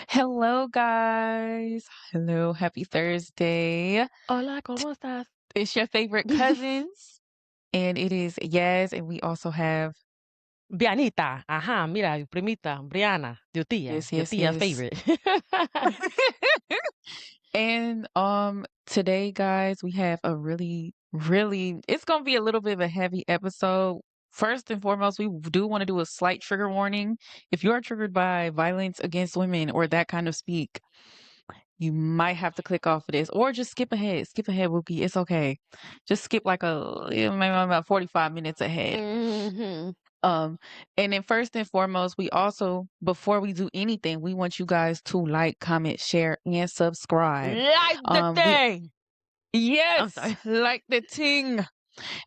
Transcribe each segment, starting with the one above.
Hello, guys. Hello, happy Thursday. Hola, ¿cómo estás? It's your favorite cousins, and it is Yas, and we also have Bianita. Ajá, mira, primita, Brianna, yes, your yes, tía yes. favorite. And today, guys, we have a really it's gonna be a little bit of a heavy episode. First and foremost, we do want to do a slight trigger warning. If you are triggered by violence against women or that kind of speak, you might have to click off of this or just skip ahead. Skip ahead, Wookie. It's okay. Just skip like maybe about 45 minutes ahead. hmm Um, and then first and foremost, we also, before we do anything, we want you guys to like, comment, share, and subscribe. Like the We thing. I'm yes, sorry. like the ting.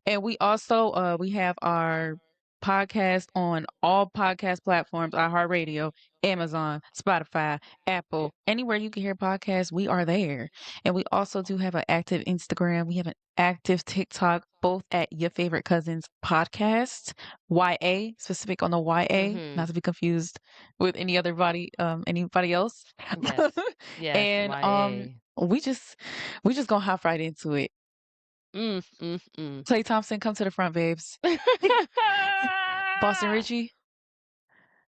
And we also we have our podcast on all podcast platforms, iHeartRadio, Amazon, Spotify, Apple, anywhere you can hear podcasts, we are there. And we also do have an active Instagram. We have an active TikTok, both at Your Favorite Cousins Podcast, YA, specific on the YA, hmm not to be confused with anybody else. Yes. Yes, And YA. we just gonna hop right into it. Mm, mm, mm. Klay Thompson, come to the front, babes. Boston Richey,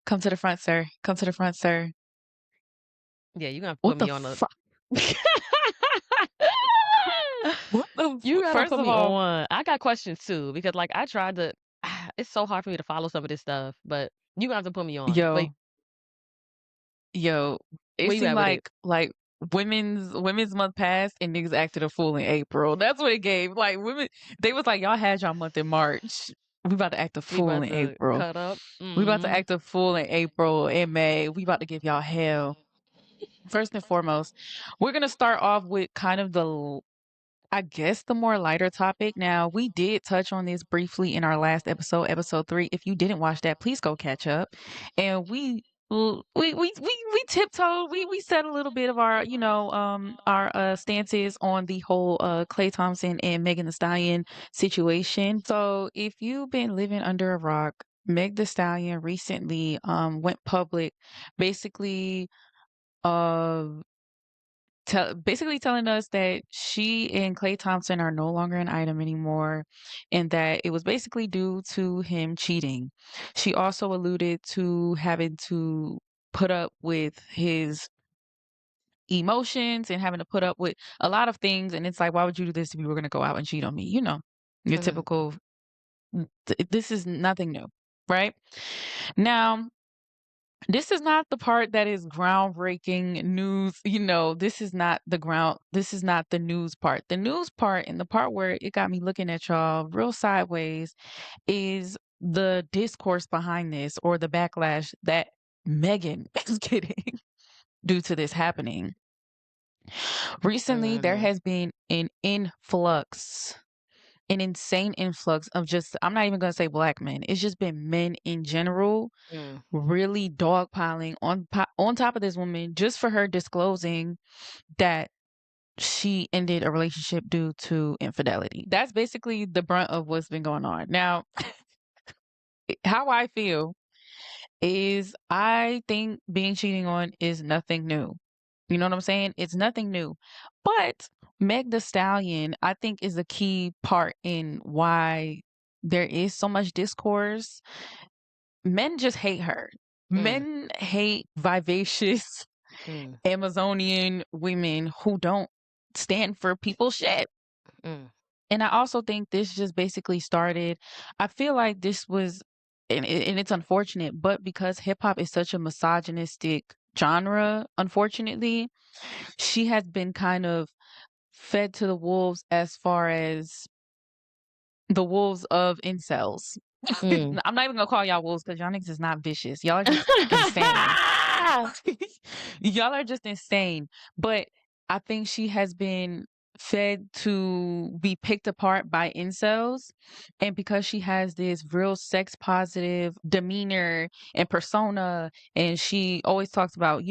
come to the front, sir. Come to the front, sir. Yeah, you're gonna What put the me on a fuck? What the You gotta first put of me all, on. I got questions too, because like I tried to it's so hard for me to follow some of this stuff, but you gonna have to put me on. Wait, yo, it where you seemed at with it? like women's month passed and niggas acted a fool in April. That's what it gave. Like women, they was like, y'all had y'all month in March. We about to act a We fool about in to April. cut up. We about to Mm-hmm. act a fool in April and May. We about to give y'all hell. First and foremost, we're gonna start off with kind of I guess the more lighter topic. Now, we did touch on this briefly in our last episode, episode 3. If you didn't watch that, please go catch up. And we tiptoed. We said a little bit of our, our stances on the whole Klay Thompson and Megan Thee Stallion situation. So, if you've been living under a rock, Meg Thee Stallion recently went public, basically uh basically telling us that she and Klay Thompson are no longer an item anymore and that it was basically due to him cheating. She also alluded to having to put up with his emotions and having to put up with a lot of things, and it's like, why would you do this if you were going to go out and cheat on me? Your Mm-hmm. typical this is nothing new, right? Now, this is not the part that is groundbreaking news. This is not the news part. The news part and the part where it got me looking at y'all real sideways is the discourse behind this or the backlash that Megan is getting due to this happening. Recently, there Mm-hmm. has been an insane influx of just, I'm not even going to say black men. It's just been men in general Mm. really dogpiling on top of this woman just for her disclosing that she ended a relationship due to infidelity. That's basically the brunt of what's been going on. Now, how I feel is I think being cheating on is nothing new. You know what I'm saying? It's nothing new. But Meg the Stallion, I think, is a key part in why there is so much discourse. Men just hate her. Mm. Men hate vivacious Mm. Amazonian women who don't stand for people's shit. Mm. And I also think this just basically started. I feel like this was, and it's unfortunate, but because hip hop is such a misogynistic genre, unfortunately, she has been kind of fed to the wolves as far as the wolves of incels. Mm. I'm not even gonna call y'all wolves because y'all niggas is not vicious. Y'all are just insane. Y'all are just insane. But I think she has been fed to be picked apart by incels. And because she has this real sex positive demeanor and persona, and she always talks about,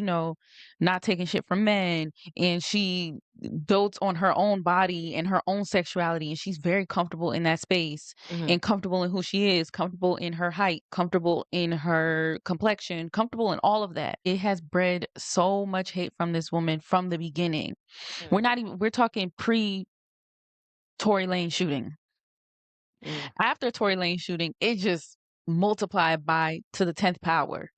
not taking shit from men, and she dotes on her own body and her own sexuality, and she's very comfortable in that space Mhm. and comfortable in who she is, comfortable in her height, comfortable in her complexion, comfortable in all of that. It has bred so much hate from this woman from the beginning. Mm. We're talking pre Tory Lane shooting. Mm. After Tory Lane shooting, it just multiplied by to the 10th power.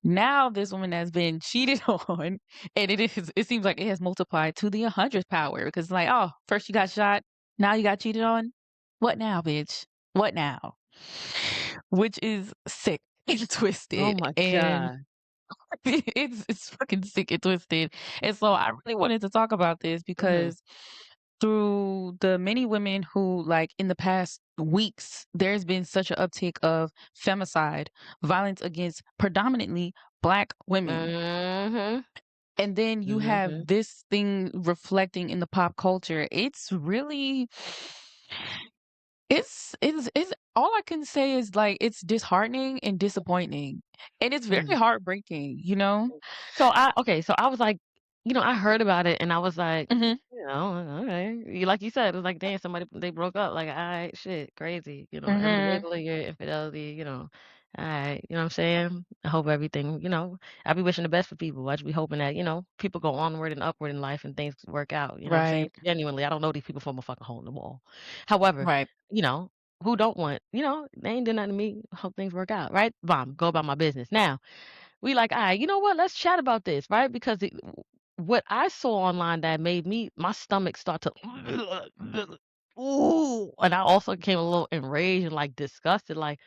Now this woman has been cheated on, and it seems like it has multiplied to the 100th power, because it's like, oh, first you got shot, now you got cheated on. What now, bitch? What now? Which is sick and Oh twisted, my and god. it's fucking sick and twisted. And so I really wanted to talk about this Mhm. because through the many women who, like, in the past weeks, there's been such an uptick of femicide, violence against predominantly Black women. Mhm. And then you have Mhm. this thing reflecting in the pop culture. It's really, it's all I can say is, like, it's disheartening and disappointing. And it's very Mhm. heartbreaking, you know? So I was like, I heard about it and I was like, Mhm. okay. Like you said, it was like, damn, somebody they broke up. Like, all right, shit, crazy. End of the Mhm. your infidelity. All right. You know what I'm saying? I hope everything. I be wishing the best for people. I just be hoping that people go onward and upward in life and things work out. You know what I'm saying? Right. Genuinely, I don't know these people from a fucking hole in the wall. However, Right. you know. Who don't want, they ain't done nothing to me. Hope things work out, right? Bomb, go about my business. Now, we like, all right, you know what? Let's chat about this, right? Because what I saw online that made my stomach start to, ooh, and I also became a little enraged and like disgusted, like,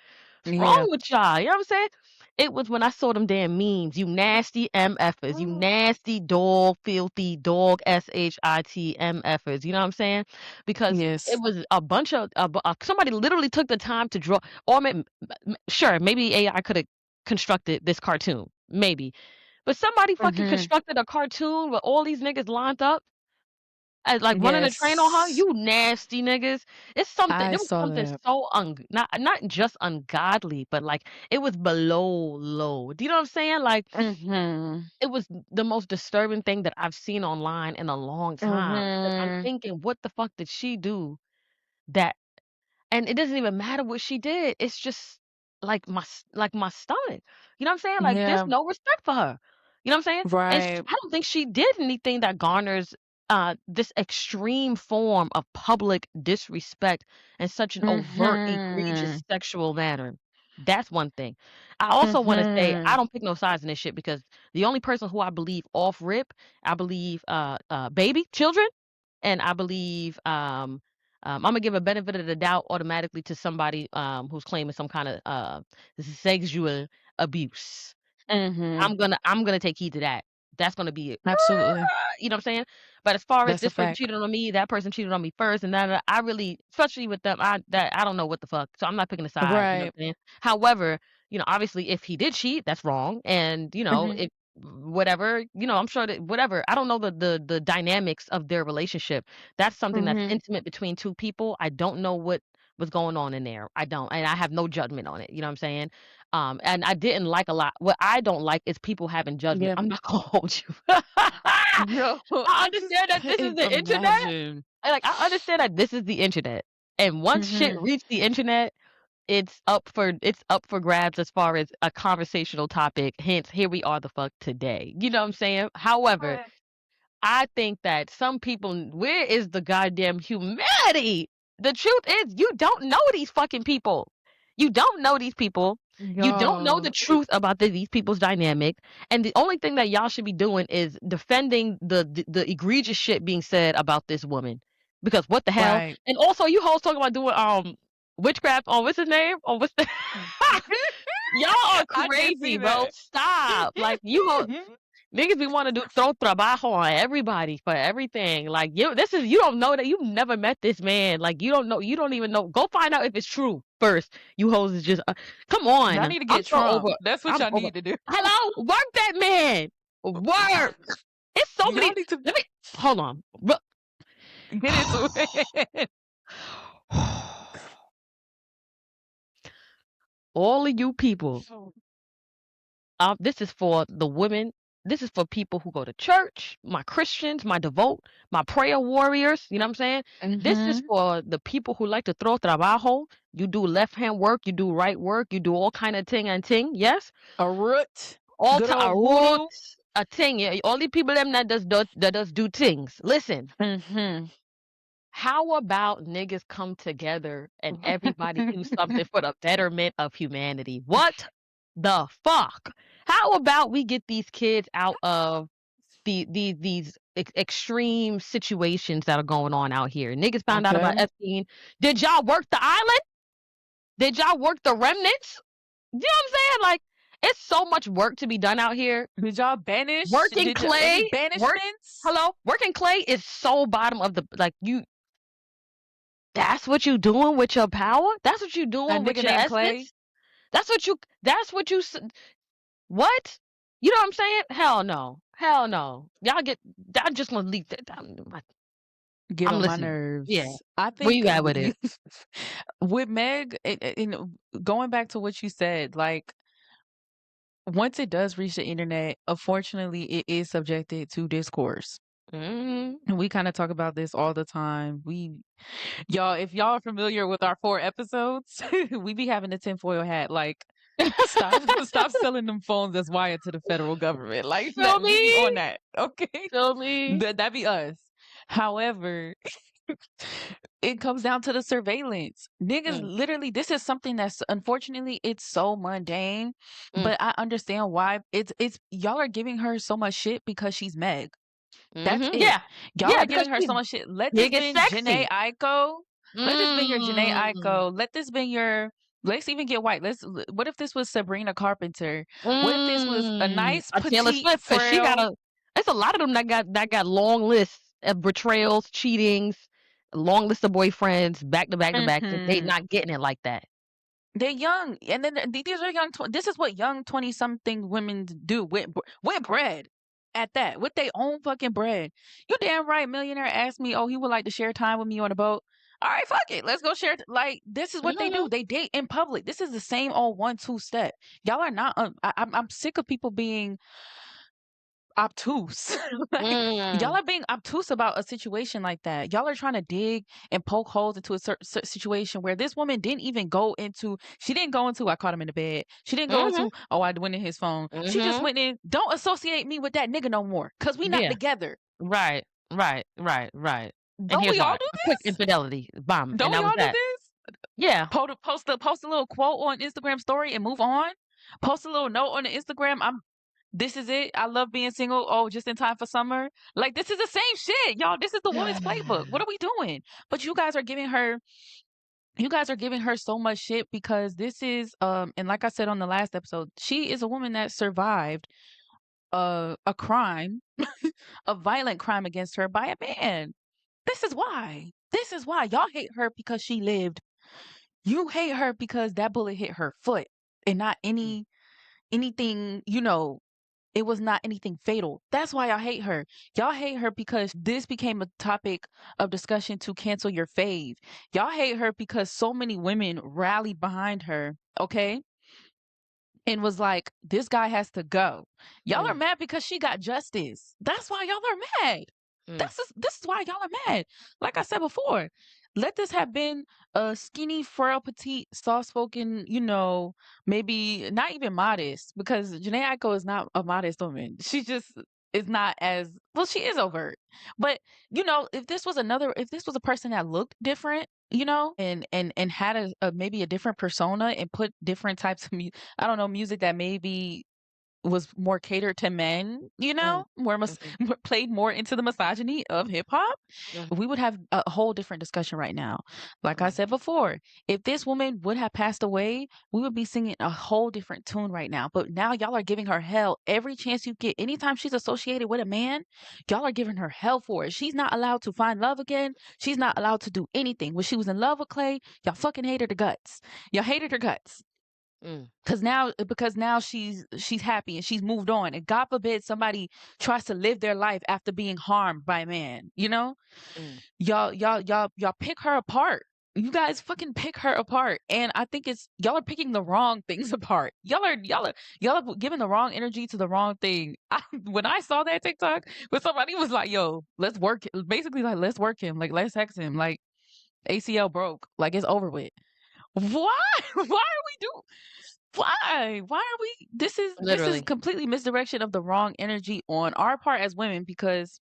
what's wrong Yeah. with y'all? You know what I'm saying? It was when I saw them damn memes. You nasty MFers, you nasty dog, filthy dog, shit MFers. You know what I'm saying? Because it Yes. was a bunch of somebody literally took the time to draw, or sure, maybe AI could have constructed this cartoon, maybe, but somebody fucking Mhm. constructed a cartoon with all these niggas lined up as like running a train on her. Yes. You nasty niggas. It's something. I There was saw something that. so not just ungodly, but like it was below low. Do you know what I'm saying? Like Mhm. it was the most disturbing thing that I've seen online in a long time because I'm Mhm. thinking, what the fuck did she do that? And it doesn't even matter what she did. It's just like my stomach. You know what I'm saying? Like there's Yeah. no respect for her. You know what I'm saying? And Right. I don't think she did anything that garners this extreme form of public disrespect in such an overt, egregious Mhm. sexual manner. That's one thing. I also want to say I Mhm. don't pick no sides in this shit because the only person who I believe off rip, I believe baby children, and I believe I'm gonna give a benefit of the doubt automatically to somebody who's claiming some kind of sexual abuse. Mhm. I'm gonna take heed to that. That's gonna be it. Absolutely. You know what I'm saying? But as far as That's a this person fact. cheated on me, that person cheated on me first, and that I really, especially with them, I don't know what the fuck. So I'm not picking a side. You know Right. what I'm saying? However, obviously, if he did cheat, that's wrong, and Mhm. if whatever, I'm sure that whatever. I don't know the dynamics of their relationship. That's something that's Mhm. intimate between two people. I don't know what was going on in there. I don't, and I have no judgment on it. You know what I'm saying? And I didn't like a lot. What I don't like is people having judgment. Yeah. I'm not gonna hold you. Yo, I I just understand that this is couldn't the internet. imagine. I understand that this is the internet. And once shit Mhm. reach the internet, it's up for grabs as far as a conversational topic. Hence, here we are the fuck today. You know what I'm saying? However, I think that some people, where is the goddamn humanity? The truth is, you don't know these fucking people. You don't know these people. You don't know the Yo, truth about these people's dynamic. And the only thing that y'all should be doing is defending the egregious shit being said about this woman. Because what the hell? right. And also, you hoes talking about doing witchcraft on what's his name? On what's the y'all are I did crazy, see bro. that. Stop. Like you niggas be want to throw trabajo on everybody for everything. Like you don't know that you've never met this man. Like you don't even know. Go find out if it's true first. You hoes is just come Y'all on. need to get Trump. That's what I'm y'all over. need to do. Hello, work that man. Work. It's so Y'all many. need to Let me hold on. get into it. All of you people. This is for the women This is for people who go to church, my Christians, my prayer warriors. You know what I'm saying? This is Mm-hmm. for the people who like to throw trabajo. You do left hand work, you do right work, you do all kind of ting and ting. Yes, A root. all Good a old voodoo. roots, a ting. Yeah, all the people them that does do things. Listen, Mm-hmm. how about niggas come together and everybody do something for the betterment of humanity? What the fuck? How about we get these kids out of these extreme situations that are going on out here? Niggas found out about Okay. Epstein. Did y'all work the island? Did y'all work the remnants? You know what I'm saying? Like, it's so much work to be done out here. Did y'all banish? Working Did any Klay, banishments? working Klay is so bottom of the, like, you, that's what you doing with your power? That's what you A doing with nigga your named Klay? essence? That's what you, what? You know what I'm saying? Hell no. Hell no. Y'all get, I just want to leave that. Get I'm on my listening. Yeah. nerves. I Where think you at with it? with Meg, going back to what you said, like once it does reach the internet, unfortunately, it is subjected to discourse. Mm-hmm. And we kind of talk about this all the time. Y'all, if y'all are familiar with our 4 episodes, we be having the tinfoil hat. Like, stop, stop selling them phones that's wired to the federal government. Like Feel that, we be on me? that. Okay, Feel me? that be us. However, it comes down to the surveillance. Niggas Mm, literally, this is something that's unfortunately it's so mundane, mm, but I understand why it's y'all are giving her so much shit because she's Meg. That's mm-hmm. it. Yeah. Y'all Yeah, are because giving her she's so much shit. Let this big and been Janae sexy. Aiko. Let this been your Janae Mm. Aiko. Let this been your let's even get white. What if this was Sabrina Carpenter? What if this was a Mm. nice A Taylor petite Swift, because she got frail there's a lot of them that got long lists of betrayals, cheatings, long list of boyfriends, back to back to back, and they mhm. not getting it like that. They're young, and then these are young. This is what young 20-something women do with bread, at that, with their own fucking bread. You damn right. Millionaire asked me, "Oh, he would like to share time with me on a boat." All right, fuck it, let's go share. Like this is what they do. Mm-hmm. They date in public. This is the same old 1-2 step. Y'all are not. I'm sick of people being obtuse. Like y'all Mm. are being obtuse about a situation like that. Y'all are trying to dig and poke holes into a certain situation where this woman didn't even go into. She didn't go into. I caught him in the bed. She didn't go Mm-hmm. into. Oh, I went in his phone. She just Mm-hmm. went in. Don't associate me with that nigga no more, cause we not Yeah. together. Right. Right. Right. Right. And Don't here's we all why. do A quick this? infidelity. Bomb. Don't And we that was all do that. this? Yeah. Post a little quote on Instagram story and move on. Post a little note on the Instagram. This is it. I love being single. Oh, just in time for summer. Like this is the same shit, y'all. This is the woman's playbook. What are we doing? But you guys are giving her so much shit because this is and like I said on the last episode, she is a woman that survived a crime, a violent crime against her by a man. This is why. This is why y'all hate her because she lived. You hate her because that bullet hit her foot and not anything, it was not anything fatal. That's why I hate her. Y'all hate her because this became a topic of discussion to cancel your fave. Y'all hate her because so many women rallied behind her, okay? And was like, this guy has to go. Y'all are Mm, mad because she got justice. That's why y'all are mad. mm, This is why y'all are mad. Like I said before, let this have been a skinny, frail, petite, soft-spoken, maybe not even modest, because Janae Aiko is not a modest woman. She just is not as well. She is overt, but if this was a person that looked different, and had a maybe a different persona and put different types of I don't know, music that maybe was more catered to men, mm, more mhm, played more into the misogyny of hip hop, mm, we would have a whole different discussion right now. Like I mm, said before, if this woman would have passed away, we would be singing a whole different tune right now. But now y'all are giving her hell every chance you get. Anytime she's associated with a man, y'all are giving her hell for it. She's not allowed to find love again. She's not allowed to do anything. When she was in love with Klay, y'all fucking hated her guts. Y'all hated her guts. mm, Because now she's happy and she's moved on, and God forbid somebody tries to live their life after being harmed by a man, mm, y'all pick her apart. You guys fucking pick her apart, and I think it's y'all are picking the wrong things apart. Y'all are giving the wrong energy to the wrong thing. When I saw that TikTok, when somebody was like, "Yo, let's work," basically like, "Let's work him," like, "Let's hex him," like, ACL broke, like, it's over with. Why? Why are we do? Why? Why are we? This is Literally. completely misdirection of the wrong energy on our part as women because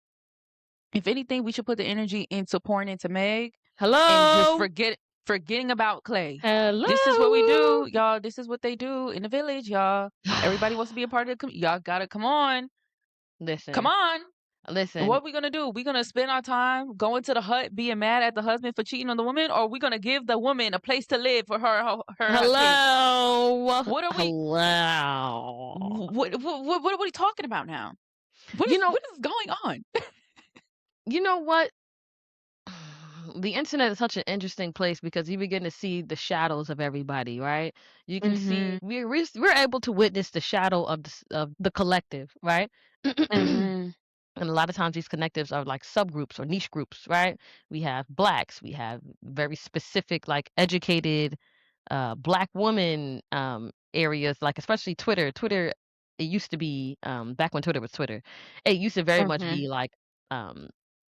if anything, we should put the energy into pouring into Meg and just Hello. forgetting about Klay. This is what we Hello. do, y'all. This is what they do in the village, y'all. Everybody wants to be a part of the y'all gotta come Listen. on. Listen. What we gonna do? We gonna spend our time going to the hut, being mad at the husband for cheating on the woman, or we gonna give the woman a place to live for her kids? Hello. What are we? Hello. What are we talking about now? You know, What is going on? you know what? The internet is such an interesting place because you begin to see the shadows of everybody, right? You can see Mhm. we're able to witness the shadow of of the collective, right? Mhm. And a lot of times these connectives are like subgroups or niche groups, right? We have blacks, we have very specific, like educated black woman areas, like especially Twitter. Twitter, it used to be back when Twitter was Twitter, it used to very much Mhm. be like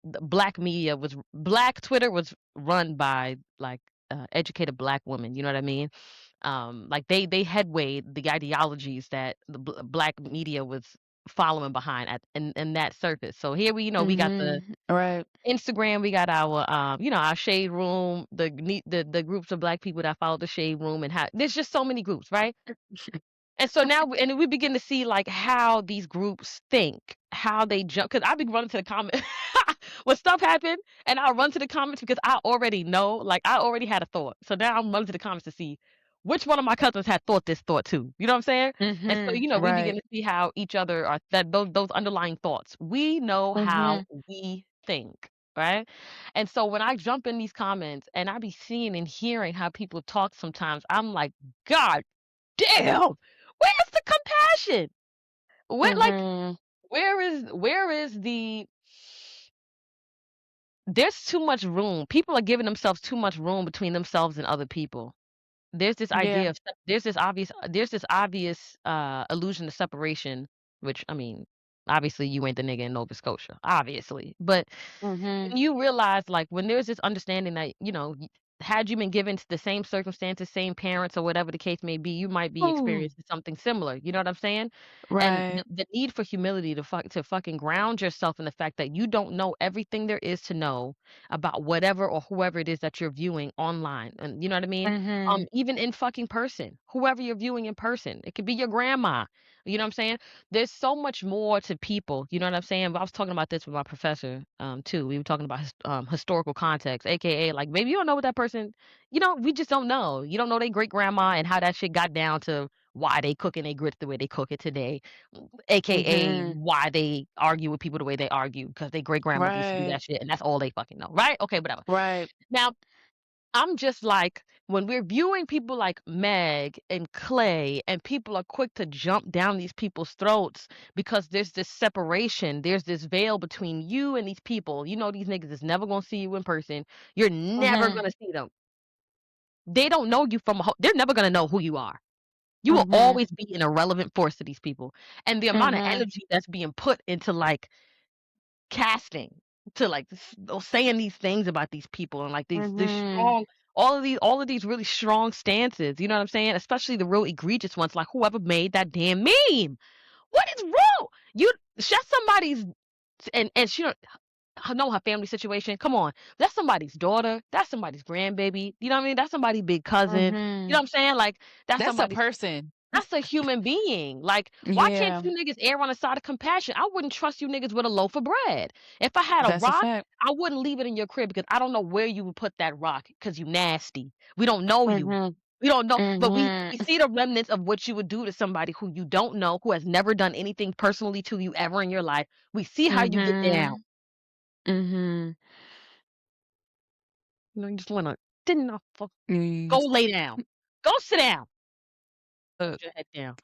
the black media was black Twitter was run by like educated black women, you know what I mean? Like they headwayed the ideologies that the black media was following behind at in that surface. So here we, you know, we got the Mhm. Right. Instagram, we got our you know, our shade room, the groups of black people that follow the shade room, and how there's just so many groups, right? And so now, and we begin to see like how these groups think, how they jump. Because I be running to the comments when stuff happen, and I'll run to the comments because I already know, like I already had a thought. So now I'm running to the comments to see which one of my cousins had thought this thought too. You know what I'm saying? And so, Mhm. you know, we begin Right. to see how each other are that those underlying thoughts. We know how Mhm. we think. Right. And so when I jump in these comments and I be seeing and hearing how people talk sometimes, I'm like, God damn, where's the compassion? Where like Mhm. where is the there's too much room. People are giving themselves too much room between themselves and other people. There's this Yeah. idea of there's this obvious illusion of separation, which I mean, obviously you ain't the nigga in Nova Scotia, obviously. But Mhm. when you realize, like, when there's this understanding that, you know, had you been given to the same circumstances, same parents, or whatever the case may be, you might be Ooh. experiencing something similar. You know what I'm saying? And Right. the need for humility to to fucking ground yourself in the fact that you don't know everything there is to know about whatever or whoever it is that you're viewing online. And you know what I mean? Mhm. Even in fucking person, whoever you're viewing in person, it could be your grandma. You know what I'm saying? There's so much more to people, you know what I'm saying? But I was talking about this with my professor, too. We were talking about historical context, aka like maybe you don't know what that person, you know, we just don't know. You don't know their great grandma and how that shit got down to why they cooking their grits the way they cook it today, aka Mhm. why they argue with people the way they argue because their great grandmother used to do Right. that shit and that's all they fucking know, right? Okay, whatever. Right. Now I'm just like, when we're viewing people like Meg and Klay, and people are quick to jump down these people's throats because there's this separation, there's this veil between you and these people. You know, these niggas is never gonna see you in person. You're never Mhm. gonna see them. They don't know you from they're never gonna know who you are. You will Mhm. always be an irrelevant force to these people. And the amount of Mhm. energy that's being put into like casting to like saying these things about these people and like these Mhm. strong all of these really strong stances, you know what I'm saying? Especially the real egregious ones, like whoever made that damn meme. What is wrong? You that's somebody's and she don't know her family situation. Come on. That's somebody's daughter. That's somebody's grandbaby. You know what I mean? That's somebody's big cousin. You know what Mhm. I'm saying? Like that's That's a somebody's person. that's a human being. Like, why can't Yeah. you niggas err on the side of compassion? I wouldn't trust you niggas with a loaf of bread. If I had a That's a rock, fact. I wouldn't leave it in your crib because I don't know where you would put that rock because you nasty. We don't know you. Mhm. We don't know, but we Mhm. see the remnants of what you would do to somebody who you don't know, who has never done anything personally to you ever in your life. We see how you get down. Mhm. Mhm. You know, you just wanna didn't I go Yes. lay down. Go sit down. Uh, Put your head down.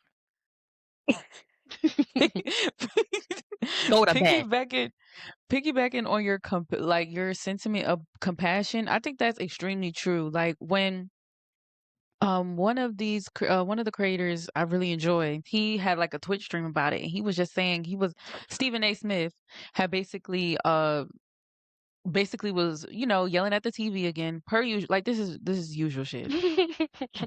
Go to bed. piggybacking on your like your sentiment of compassion, I think that's extremely true. Like when one of the creators I really enjoy, he had like a Twitch stream about it, and he was just saying Stephen A. Smith had basically was, yelling at the TV again, per usual. Like this is usual shit.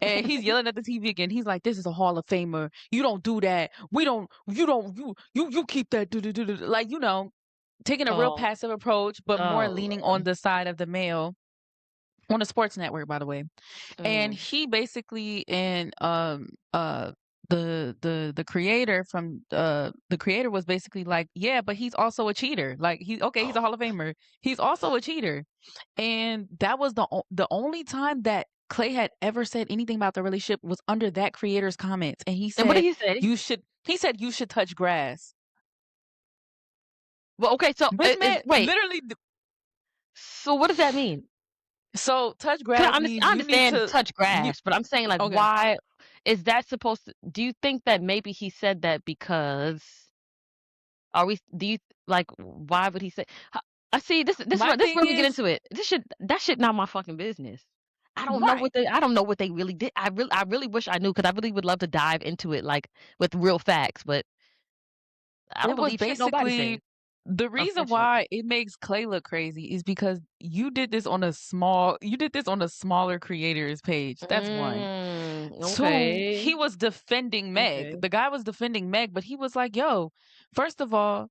And he's yelling at the TV again. He's like, "This is a Hall of Famer. You don't do that. We don't. You don't. You keep that." Like taking a real Oh, passive approach, but more oh, leaning on the side of the male on a sports network, by the way. And mm. he basically and the creator the creator was basically like, yeah, but he's also a cheater. Like he's a Hall of Famer. He's also a cheater. And that was the only time that Klay had ever said anything about the relationship was under that creator's comments. And he And what did said he say? you should touch grass. Well, okay, so This is man wait. literally So what does that mean? so touch 'Cause grass means I you need understand to touch you grass, but I'm saying, like, okay. why is that supposed to do you think that maybe he said that because are we do you like, why would he say I see, My this thing where we get is into it. That shit not my fucking business. right. I don't know what they really did. I really wish I knew because I really would love to dive into it, like, with real facts, but I don't It was believe shit nobody basically say, the reason unfortunately. why it makes Clay look crazy is because you did this on a smaller creators page. That's one. Two, Okay. he was defending Meg. Okay. The guy was defending Meg, but he was like, yo, first of all,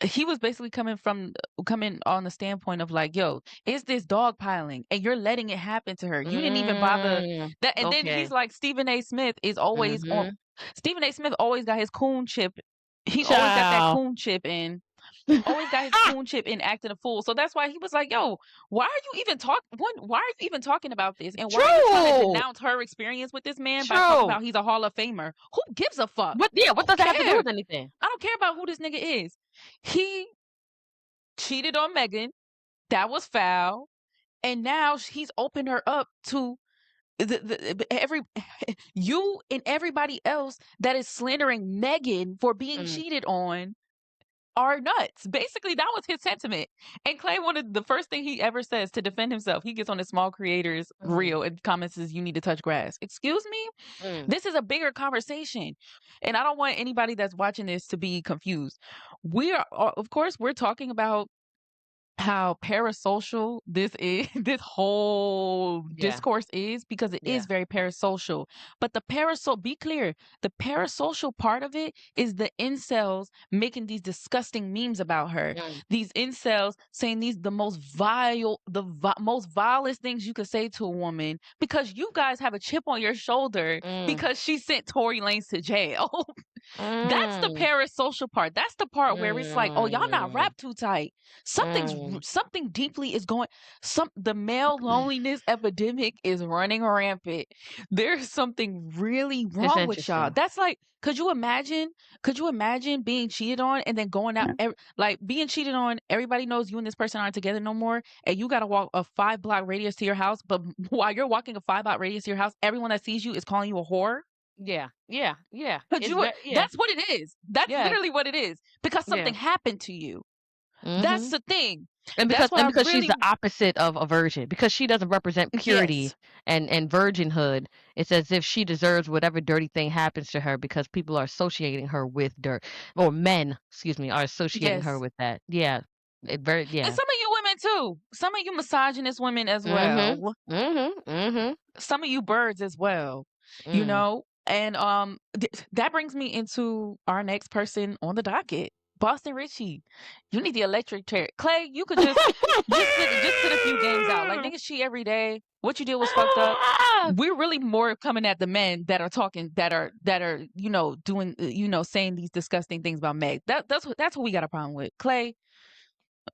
he was basically coming on the standpoint of like, yo, is this dogpiling? And you're letting it happen to her. You didn't even bother that. And then he's Okay. like, Mhm. Stephen A. Smith always got his coon chip. He always got that Child. coon chip in. Always got his coon chip in acting a fool. So that's why he was like, yo, why are you even talking about this? And why are you trying to True. denounce her experience with this man by talking True. about he's a Hall of Famer? Who gives a fuck? What Who does that have to do cares? with anything? I don't care about who this nigga is. He cheated on Megan. That was foul. And now he's opened her up to every you and everybody else that is slandering Megan for being Mm, cheated on are nuts. Basically, that was his sentiment. And Clay wanted the first thing he ever says to defend himself. He gets on his small creators mm, reel and comments says, "You need to touch grass." Excuse me? mm. This is a bigger conversation. And I don't want anybody that's watching this to be confused. We are, of course, we're talking about how parasocial this is this whole Yeah. discourse is because it Yeah. is very parasocial, but be clear, the parasocial part of it is the incels making these disgusting memes about her, Mm, these incels saying these the most most vilest things you could say to a woman because you guys have a chip on your shoulder mm, because she sent Tory Lanez to jail. That's the mm, parasocial part. That's the part where it's like, oh, y'all not mm, wrapped too tight. mm. Something deeply is going. The male loneliness epidemic is running rampant. There's something really It's wrong with y'all. interesting. That's like, could you imagine? Could you imagine being cheated on and then going out like being cheated on? Everybody knows you and this person aren't together no more, and you got to walk a 5 block radius to your house. But while you're walking a 5 block radius to your house, everyone that sees you is calling you a whore. Yeah. Yeah. Yeah. Could It's you? very yeah. That's what it is. That's Yeah. literally what it is. Because Yeah. something happened to you. That's Mhm. the thing. And That's what I because she's really. the opposite of a virgin, because she doesn't represent purity Yes. and virginhood, it's as if she deserves whatever dirty thing happens to her because people are associating her with dirt, or men, excuse me, are associating her Yes. with that. Yeah. And Yeah. some of you women too. Some of you misogynist women as Mhm. well. Mhm. Mhm. Some of you birds as well. You Mm. know. And that brings me into our next person on the docket. Boston Richey, you need the electric chair. Klay, you could just sit a few games out. Like niggas cheat every day. What you did was fucked up. Ah! We're really more coming at the men that are talking that are doing saying these disgusting things about Meg. That's what we got a problem with. Klay,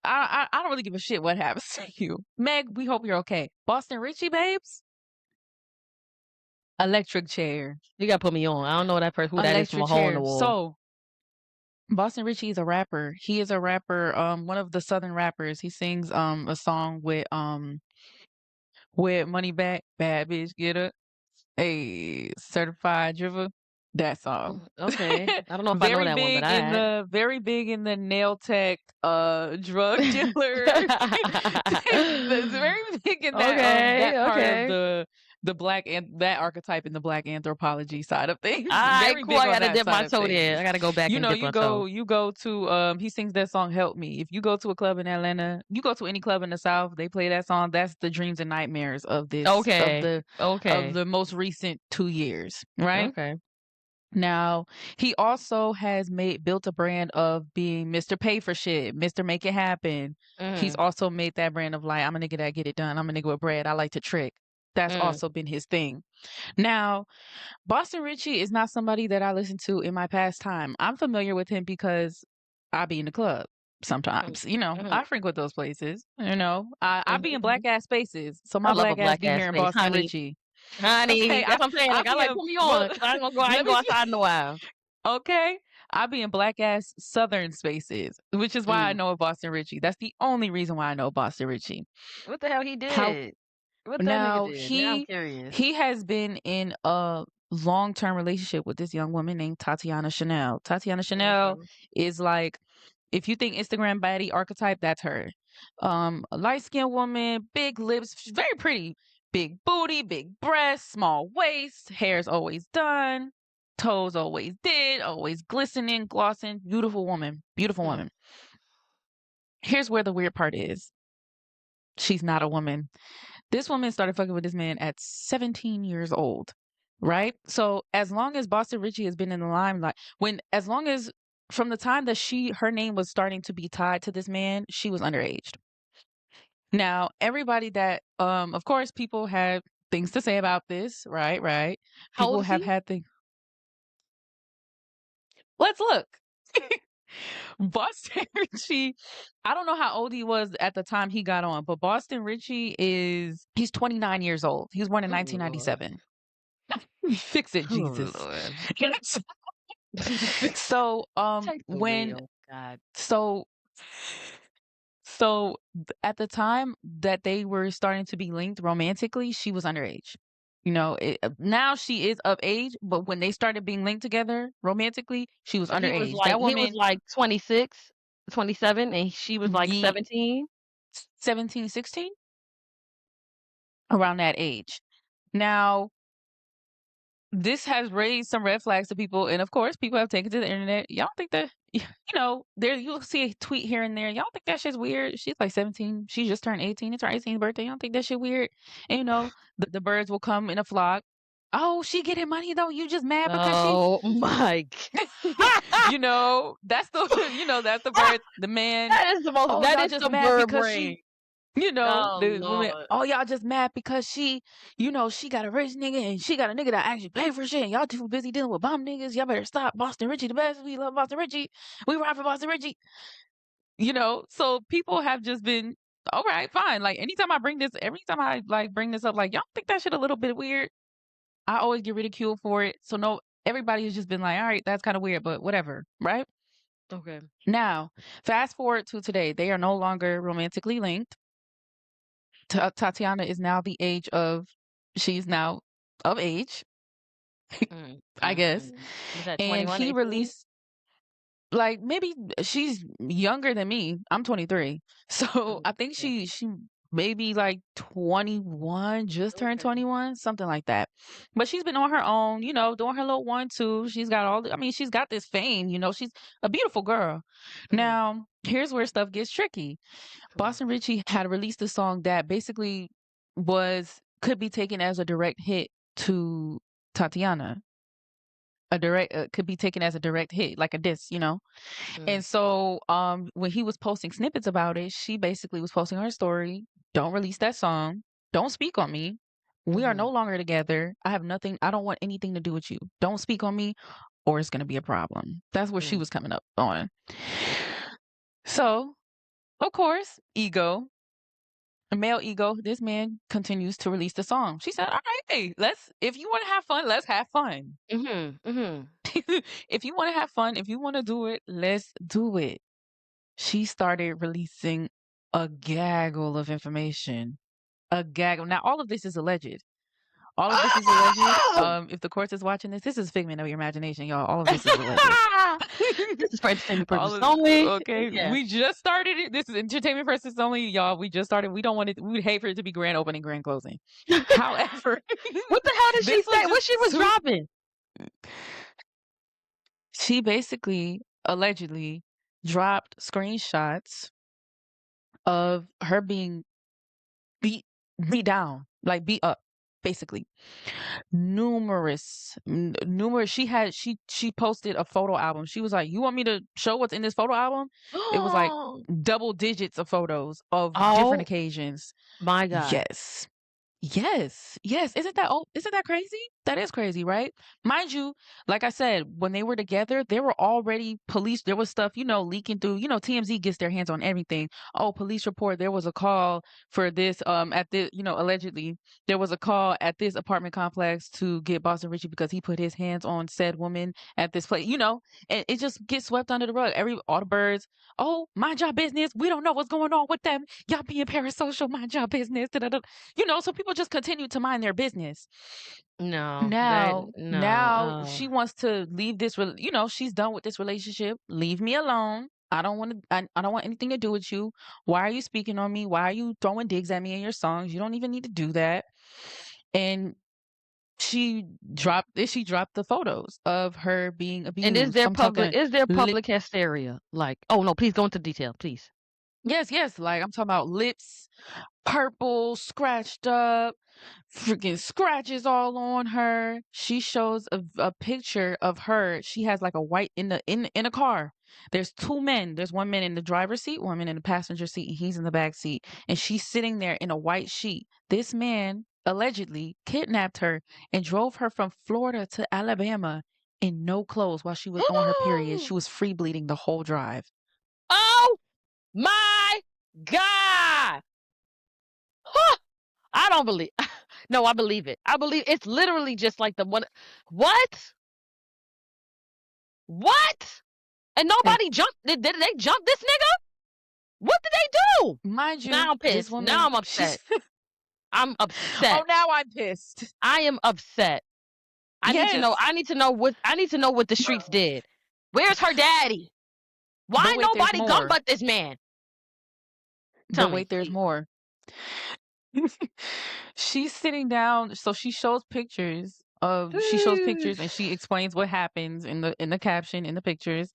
I don't really give a shit what happens to you. Meg, we hope you're okay. Boston Richey, babes, electric chair, You gotta put me on. I don't know who that is from electric a hole in the chair. wall. So Boston Richey is a rapper. He is a rapper, one of the southern rappers. He sings a song with Money Back, Bad Bitch Get Up, a certified driver. That song. Okay. I don't know if I know that one, but all right. Very big in the nail tech drug dealer. That's very big in Okay, that part of okay. the black and that archetype in the black anthropology side of things. Alright, Very cool. big I on gotta that dip side my of toe things. there. I gotta go back You and know, dip my toe. you go to he sings that song Help Me. If you go to a club in Atlanta, you go to any club in the South, they play that song. That's the dreams and nightmares of Okay. of Okay. the most recent 2 years, right? Okay. Now, he also has built a brand of being Mr. Pay for Shit, Mr. Make It Happen. He's Mm. also made that brand of like, I'm a nigga that get it done. I'm a nigga with bread. I like to trick. That's Mm. also been his thing. Now, Boston Richey is not somebody that I listen to in my pastime. I'm familiar with him because I be in the club Mm. sometimes. You know, Mhm. I frequent those places. You know, I Mhm. be in black Mhm. ass spaces. So I my love a black ass black be ass hearing space, Boston honey. Richey. Honey, Okay, that's what I'm saying. I Like, I be like, in put me well, on, 'cause I ain't gonna go. I let ain't go me outside in a while. okay. I be in black ass southern spaces, which is why I Mm. know of Boston Richey. That's the only reason why I know Boston Richey. What the hell he How did? What that nigga now did? Now I'm curious. he has been in a long-term relationship with this young woman named Tatiana Chanel. Tatiana Chanel Okay. is like if you think Instagram baddie archetype, that's her. A light-skinned woman, big lips, she's very pretty. Big booty, big breasts, small waist, hair's always done, toes always did, always glistening, glossing. Beautiful woman. Beautiful Mm. woman. Here's where the weird part is. She's not a woman. This woman started fucking with this man at 17 years old, right? So as long as Boston Richey has been in the limelight, as long as from the time that her name was starting to be tied to this man, she was underage. Now, everybody that, of course, people have things to say about this, right? Right. How old People is have he? had things. Let's look. Boston Richey, I don't know how old he was at the time he got on, but Boston Richey he's 29 years old. He was born in Oh Lord. 1997. Fix it, Oh Jesus. Lord. So, Take the when wheel. God. so so at the time that they were starting to be linked romantically, she was underage. You know, now she is of age, but when they started being linked together romantically, she was So underage. That he was woman, like 26, 27, and she was like ye 17. 17, 16, around that age. Now, this has raised some red flags to people, and of course, people have taken to the internet. Y'all think that there you'll see a tweet here and there. Y'all think that shit's weird? She's like 17. She just turned 18. It's her 18th birthday. Y'all think that shit weird? And the birds will come in a flock. Oh, she getting money though. You just mad because she Oh my god. that's the that's the bird, the man. Oh, That y'all is just the mad bird because brain. Oh the woman, Lord. oh, y'all just mad because she got a rich nigga and she got a nigga that actually pay for shit. And y'all too busy dealing with bum niggas. Y'all better stop. Boston Richey the best. We love Boston Richey. We ride for Boston Richey. So people have just been, all right, fine. Like every time I like bring this up, like y'all think that shit a little bit weird. I always get ridiculed for it. So no, everybody has just been like, all right, that's kind of weird, but whatever, right? Okay. Now, fast forward to today. They are no longer romantically linked. Tatiana is now she's now of age, Mm, I mm, guess. mm. Was that And 21, he 18? released, like, maybe she's younger than me. I'm 23. So Oh, I think okay. she maybe like 21, just turned Okay. 21, something like that. But she's been on her own, doing her little 1-2. She's got she's got this fame, she's a beautiful girl. Mm, Now, here's where stuff gets tricky. mm, Boston Richey had released a song that basically could be taken as a direct hit to Tatiana. A direct could be taken as a direct hit, like a diss. mm, And so, when he was posting snippets about it, she basically was posting on her story, "Don't release that song. Don't speak on me. We are mhm, no longer together. I have nothing. I don't want anything to do with you. Don't speak on me, or it's gonna be a problem." That's where she mm, was coming up on. So, of course, ego. A male ego, this man continues to release the song. She said, all right, hey, if you want to have fun, let's have fun. mhm, mhm. If you want to have fun, if you want to do it, let's do it. She started releasing a gaggle of information. A gaggle. Now, all of this is alleged. All of this is alleged. If the courts is watching this is figment of your imagination, y'all. All of this is alleged. This is for entertainment All purposes of, only. okay, Yeah. we just started it. This is entertainment purposes only, y'all. We just started. We don't want it. We would hate for it to be grand opening, grand closing. However, What the hell did she this was say? What just she was too- dropping? She basically, allegedly, dropped screenshots of her being beat down, like beat up, basically. Numerous. She posted a photo album. She was like, "You want me to show what's in this photo album?" It was like double digits of photos of different occasions. My God. Yes. Isn't that crazy? That is crazy, right? Mind you, like I said, when they were together, there were already police. There was stuff, leaking through. TMZ gets their hands on everything. Oh, police report. There was a call for this. At the, allegedly there was a call at this apartment complex to get Boston Richey because he put his hands on said woman at this place. And it just gets swept under the rug. All the birds. Oh, mind your business. We don't know what's going on with them. Y'all being parasocial. Mind your business. Da-da-da. So people just continue to mind their business. Now she wants to leave this. She's done with this relationship. Leave me alone. I don't want to. I don't want anything to do with you. Why are you speaking on me? Why are you throwing digs at me in your songs? You don't even need to do that. And she dropped the photos of her being abused. And is there public hysteria? Like, oh no, please go into detail, please. Yes. Like I'm talking about lips, purple, scratched up, freaking scratches all on her. She shows a picture of her. She has like a white in a car. There's two men. There's one man in the driver's seat, one man in the passenger seat, and he's in the back seat. And she's sitting there in a white sheet. This man allegedly kidnapped her and drove her from Florida to Alabama in no clothes while she was on her period. She was free bleeding the whole drive. Oh my God. Huh. I don't believe. No, I believe it. I believe it's literally just like the one. What? And nobody jumped. Did they jump this nigga? What did they do? Mind you, now I'm pissed. Now I'm upset. I'm upset. Oh, now I'm pissed. I am upset. I need to know. I need to know what the streets did. Where's her daddy? Why nobody gun but this man? But wait, there's more. She's sitting down, so she shows pictures and she explains what happens in the caption in the pictures.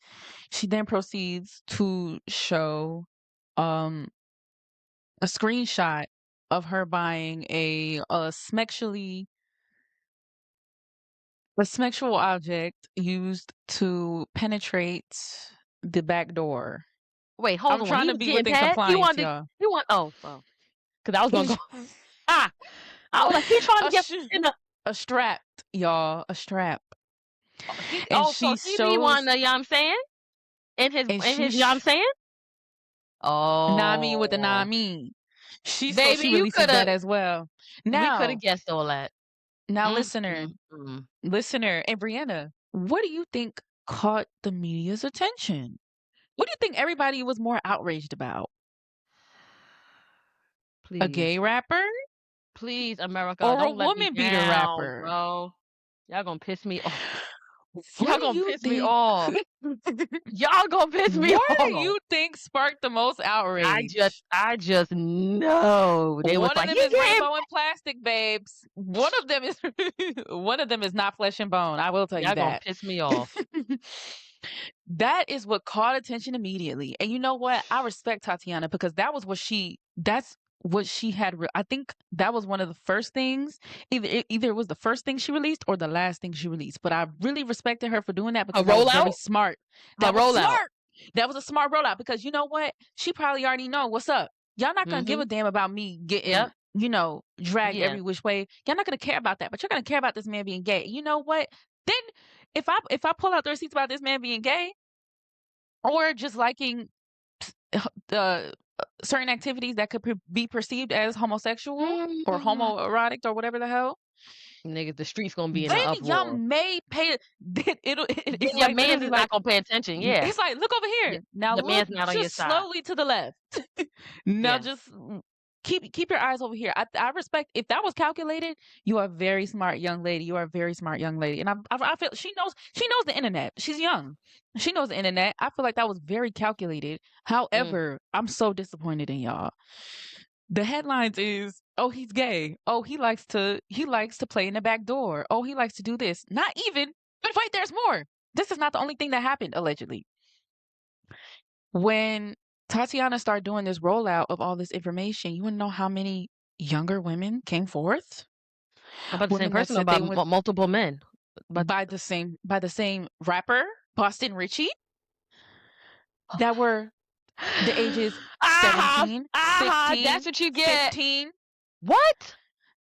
She then proceeds to show a screenshot of her buying a smexual object used to penetrate the back door. Wait, hold on. I'm trying to be within compliance, y'all. Because I was going to go. I was like, he's trying to get in a strap, y'all. A strap. So he be one, you know what I'm saying? In his, you know what I'm saying? Oh. Nami with the Nami. She releases that as well. Now, we could have guessed all that. Now, listener, and Brianna, what do you think caught the media's attention? What do you think everybody was more outraged about? Please. A gay rapper? Please, America. Or don't a woman beater rapper? Bro. Y'all gonna piss me off. Y'all gonna piss me off. Y'all gonna piss me off. What do you think sparked the most outrage? I just know. They one of them is rainbow and plastic, babes. One of them is not flesh and bone. I will tell you that. Y'all gonna piss me off. That is what caught attention immediately. And you know what? I respect Tatiana because that's what she had. I think that was one of the first things. Either it was the first thing she released or the last thing she released. But I really respected her for doing that because that was very smart. That was smart. That was a smart rollout because you know what? She probably already know what's up. Y'all not gonna give a damn about me getting, dragged every which way. Y'all not gonna care about that, but you're gonna care about this man being gay. You know what? Then if I pull out the receipts about this man being gay, or just liking the certain activities that could be perceived as homosexual or homoerotic or whatever the hell, nigga, the streets gonna be in an uproar. Y'all may pay. Your like man's is not gonna pay attention. Yeah, it's like look over here. Now the look man's not on your side. Slowly to the left. Now just keep your eyes over here. I respect if that was calculated. You are a very smart young lady. You are a very smart young lady, and I feel she knows the internet. She's young. She knows the internet. I feel like that was very calculated. However, I'm so disappointed in y'all. The headlines is, oh, he's gay. Oh, he likes to play in the back door. Oh, he likes to do this. Not even, but wait, there's more. This is not the only thing that happened, allegedly. When Tatiana started doing this rollout of all this information, you wanna know how many younger women came forth? About the same Women that person or said they about went multiple men? But by the same rapper, Boston Richey, that were the ages 17, that's 16, what you get. 15. What?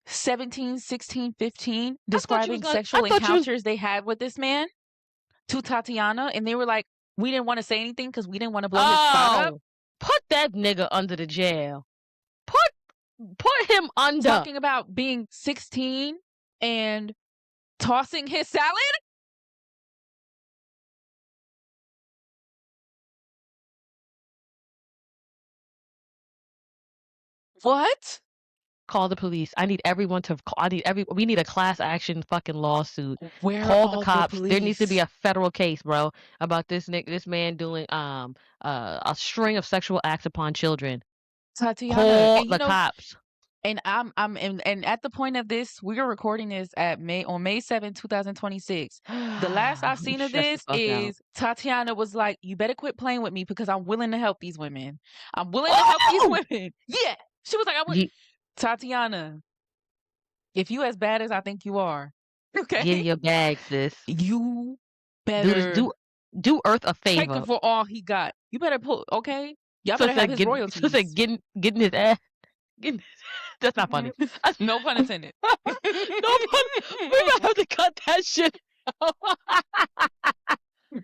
17, 16, 15, I thought you was describing gonna. sexual encounters they had with this man to Tatiana, and they were like, we didn't want to say anything because we didn't want to blow his spot up. Put that nigga under the jail. Put him under. Talking about being 16 and tossing his salad. What? Call the police. I need everyone to. We need a class action fucking lawsuit. Where Call are the cops. police? There needs to be a federal case, bro, about this man doing a string of sexual acts upon children. Tatiana, call the cops. And and at the point of this, we are recording this on May 7, 2026. The last I've seen of this is Tatiana was like, you better quit playing with me because I'm willing to help these women. I'm willing to help these women. Yeah. She was like, Tatiana, if you as bad as I think you are, okay, get in your bag, sis. You better do Earth a favor. Take him for all he got. You better pull, okay? Y'all better have his royalties. So like getting his ass. That's not funny. No pun intended. No pun. We're gonna have to cut that shit.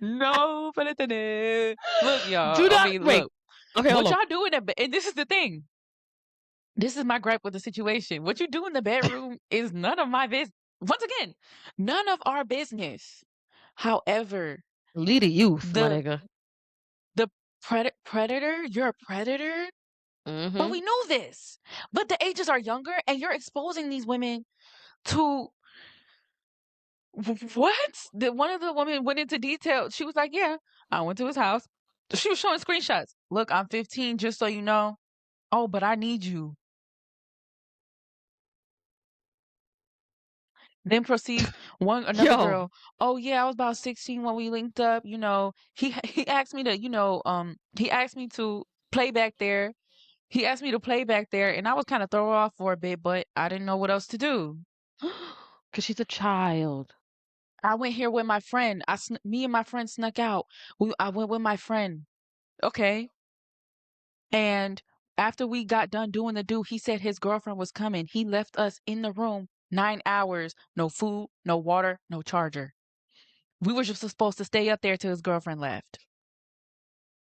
No pun intended. Look, y'all. Do not wait. Look. Okay, what y'all do in the and this is the thing. This is my gripe with the situation. What you do in the bedroom is none of my business. Once again, none of our business. However, lead a youth, my nigga. The predator. You're a predator. Mm-hmm. But we knew this. But the ages are younger, and you're exposing these women to what? One of the women went into detail. She was like, "Yeah, I went to his house." She was showing screenshots. Look, I'm 15, just so you know. Oh, but I need you. Then proceeds another girl. Oh yeah, I was about 16 when we linked up. You know, he asked me to, he asked me to play back there. He asked me to play back there, and I was kind of thrown off for a bit, but I didn't know what else to do. Because she's a child. I went here with my friend. Me and my friend snuck out. I went with my friend. Okay. And after we got done doing the do, he said his girlfriend was coming. He left us in the room 9 hours. No food, no water, no charger. We were just supposed to stay up there till his girlfriend left.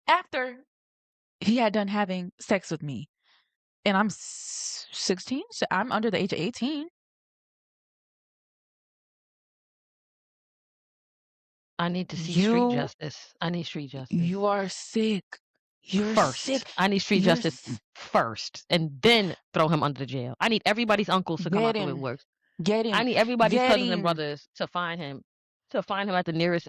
After he had done having sex with me. And I'm 16, so I'm under the age of 18. I need to see street justice. I need street justice. You are sick. You're sick. I need street justice first, and then throw him under the jail. I need everybody's uncles to come out the woodwork. Get him. I need everybody's cousins and brothers to find him. At the nearest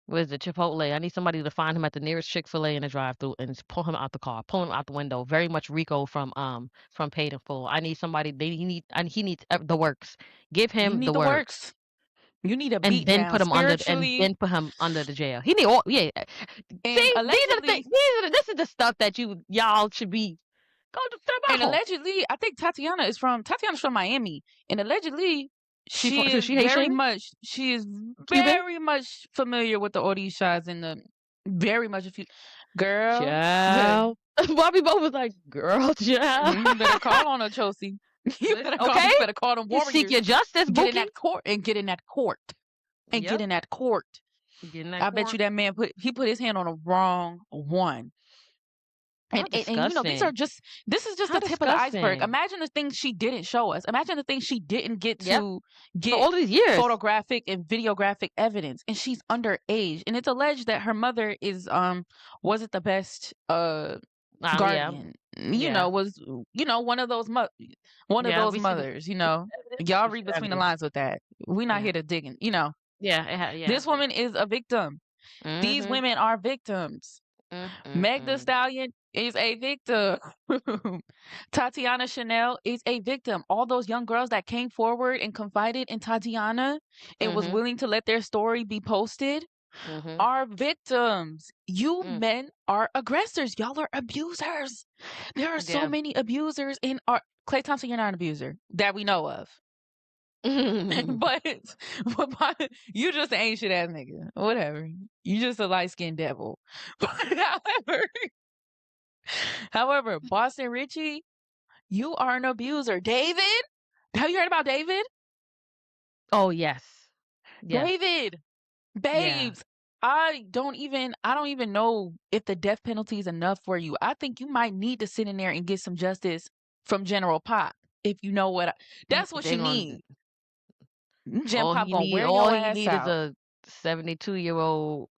where's the Chipotle? I need somebody to find him at the nearest Chick-fil-A in the drive-thru and pull him out the car, pull him out the window. Very much Rico from Paid in Full. I need somebody. He needs the works. Give him the works. You need a beat and then down put him under the jail. He need all See, these are the things. This is the stuff that y'all should be go to the And allegedly, I think Tatiana's from Miami, and allegedly she is very much familiar with the Orishas and the very much girl. Child. Bobby Bo was like, girl, child. You better call on her, Chelsea. You better call them warriors. Seek your justice, get in that court. I bet you that man put his hand on the wrong one. And this is just the tip of the iceberg. Imagine the things she didn't show us. Imagine the things she didn't get to get all these years photographic and videographic evidence. And she's underage. And it's alleged that her mother is wasn't the best Yeah. guardian, Yeah. was, one of those one of Yeah. those We see mothers, evidence. y'all We read see between the evidence. lines with that. We're not Yeah. here to dig in, Yeah. Yeah. this woman is a victim. These Mm-hmm. women are victims. Meg the Mm-mm. Stallion is a victim. Tatiana Chanel is a victim. All those young girls that came forward and confided in Tatiana and was Mm-hmm. willing to let their story be posted Mm-hmm. are victims. You Mm. men are aggressors. Y'all are abusers. There are so Yeah. many abusers in our Klay Thompson, you're not an abuser that we know of. but, you just ain't shit ass nigga. Whatever. You just a light skinned devil. But however, Boston Richey, you are an abuser. David, have you heard about David? Oh yes. Yes. David, Yeah. babes. I don't even know if the death penalty is enough for you. I think you might need to sit in there and get some justice from General Pop. If you know that's what They you gonna need. Gen Pop gonna wear all your he ass need is out. a 72-year-old.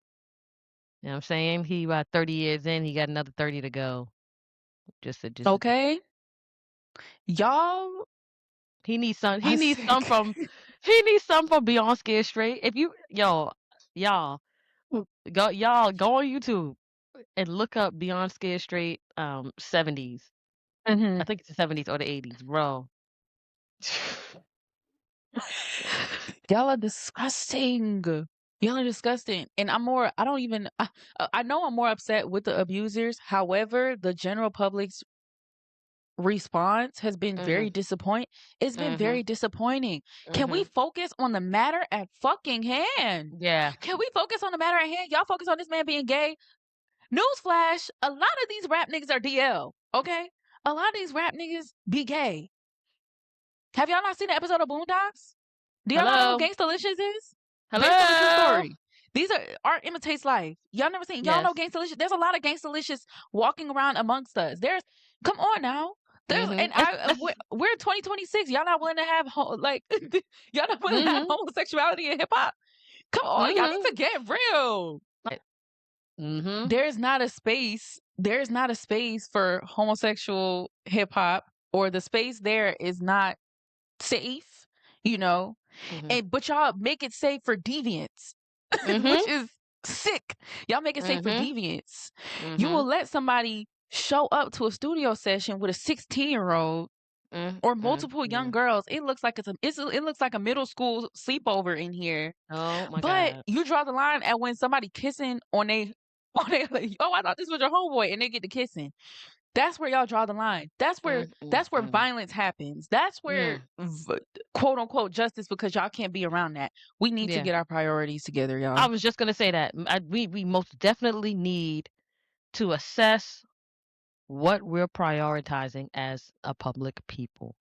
You know what I'm saying? He about 30 years in, he got another 30 to go. Just Okay? Y'all he needs some are sick. he needs some from Beyond Scared Straight. If you y'all go on YouTube and look up Beyond Scared Straight 70s. Mhm. I think it's the 70s or the 80s, bro. Y'all are disgusting. Y'all are disgusting. And I don't even, I know I'm more upset with the abusers. However, the general public's response has been very Mhm. disappointing. It's been Mhm. very disappointing. Can we Mhm. focus on the matter at fucking hand? Yeah. Can we focus on the matter at hand? Y'all focus on this man being gay. Newsflash, a lot of these rap niggas are DL, okay? A lot of these rap niggas be gay. Have y'all not seen the episode of Boondocks? Do y'all not know who Hello. Gangstalicious is? Based on a true Hello. story. These are art imitates life. Y'all never seen. Y'all know Yes. Gangstalicious. There's a lot of Gangstalicious walking around amongst us. Come on now. There's Mhm. and I we're 2026. Y'all not willing to have y'all not willing to have Mhm. homosexuality in hip hop. Come on, y'all need Mhm. to get real. Mhm. There's not a space. There's not a space for homosexual hip hop, or the space there is not safe. You know, Mhm. but y'all make it safe for deviants, Mhm. which is sick. Y'all make it safe for Mhm. deviants. You will Mhm. let somebody show up to a studio session with a 16-year-old or multiple young Mm. girls. It looks like it looks like a middle school sleepover in here. Oh my But God. you draw the line at when somebody kissing on they on they like, oh, I thought this was your homeboy, and they get to kissing. That's where y'all draw the line. That's where Mm. violence happens. That's where Mm. quote unquote justice, because y'all can't be around that. We need to Yeah. get our priorities together, I y'all. was just gonna say that. We most definitely need to assess what we're prioritizing as a public people.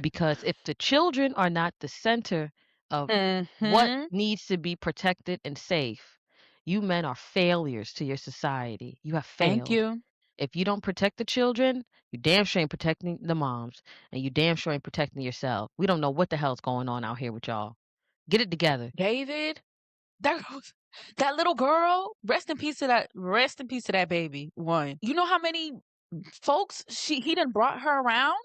Because if the children are not the center of what Mm-hmm. needs to be protected and safe, you men are failures to your society. You have Thank failed. you, If you don't protect the children, you damn sure ain't protecting the moms, and you damn sure ain't protecting yourself. We don't know what the hell's going on out here with y'all. Get it together. David. That little girl. Rest in peace to that. Rest in peace to that baby. One. You know how many folks he done brought her around,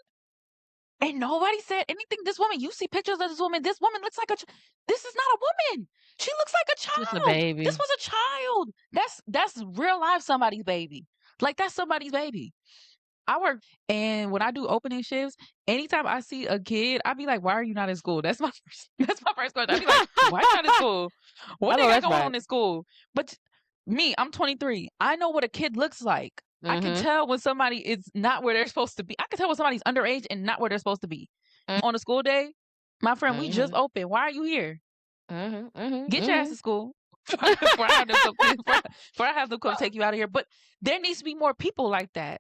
and nobody said anything. This woman. You see pictures of this woman. This woman looks like this is not a woman. She looks like a Just a child. This baby. was a child. That's real life somebody's baby. Like that's somebody's baby. I work, and when I do opening shifts, anytime I see a kid, I be like, "Why are you not in school?" That's my that's my first question. I be like, "Why you not in school? What I they know got that's going right. on in school?" But me, I'm 23. I know what a kid looks like. I can Mhm. tell when somebody is not where they're supposed to be. I can tell when somebody's underage and not where they're supposed to be. On a school day, my friend, we just Mhm. opened. Why are you here? Mhm. Mhm. Get your ass to Mhm. school. Before I have them come, before I have them come take you out of here. But there needs to be more people like that.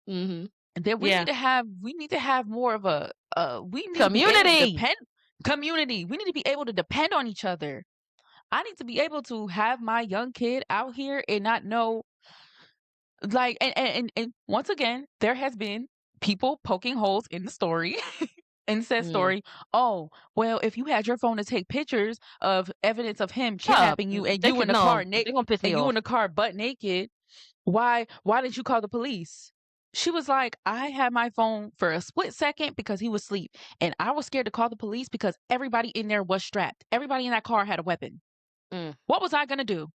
Mhm. That Yeah. we need to have more of a we need to be able to Community. depend community. We need to be able to depend on each other. I need to be able to have my young kid out here and not know, like, and once again, there has been people poking holes in the story and said Mm. story. Oh, well, if you had your phone to take pictures of evidence of him Shut up. kidnapping you, and They you in could the car no. naked, They're gonna piss me and you in off. the car butt naked, why didn't you call the police? She was like, I had my phone for a split second because he was asleep. And I was scared to call the police because everybody in there was strapped. Everybody in that car had a weapon. Mm. What was I gonna do?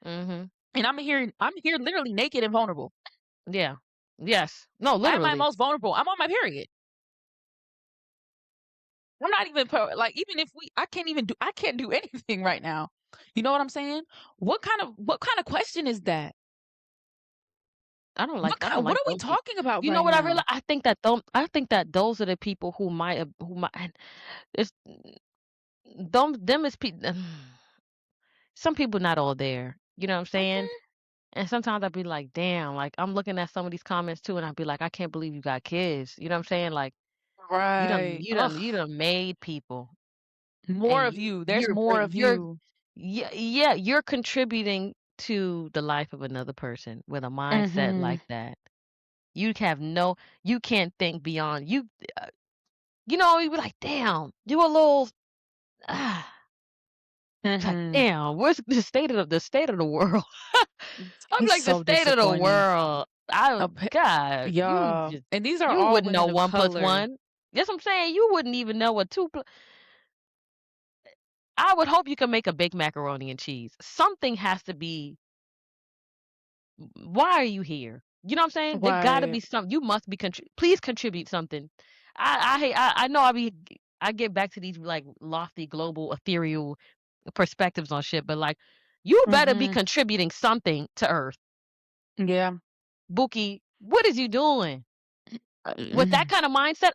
Mm-hmm. And I'm here literally naked and vulnerable. Yeah. Yes. No, At my literally. most vulnerable. I'm on my period. I'm not even like even if I can't do anything right now. You know what I'm saying? What kind of question is that? I don't What like are we those people. talking about You know right what I now? realize? I think that those are the people who might have who might and it's them as people. Some people not all there. You know what I'm saying? Mhm. And sometimes I'd be like, damn, like I'm looking at some of these comments too, and I'd be like, I can't believe you got kids. You know what I'm saying? Like Right. Ugh. you done made people, More and of you. There's you're more of you're you. yeah, you're contributing to the life of another person with a mindset Mhm. like that. You have no, you can't think beyond you. Uh, you know, you be like, damn, you a little. Ah, it's like, Mhm. damn, where's the state of the world? I'm It's like the so state of the disappointing. world. I A would, pe- God, Y'all. And these are you all wouldn't know women of one plus color. one. That's what I'm saying. You wouldn't even know what two. I would hope you can make a big macaroni and cheese. Something has to be. Why are you here? You know what I'm saying? There got to Right. be something. You must be please contribute something. I know I get back to these like lofty global ethereal perspectives on shit, but like you better be Mhm. contributing something to Earth. Yeah. Buki, what is you doing? With that kind of mindset,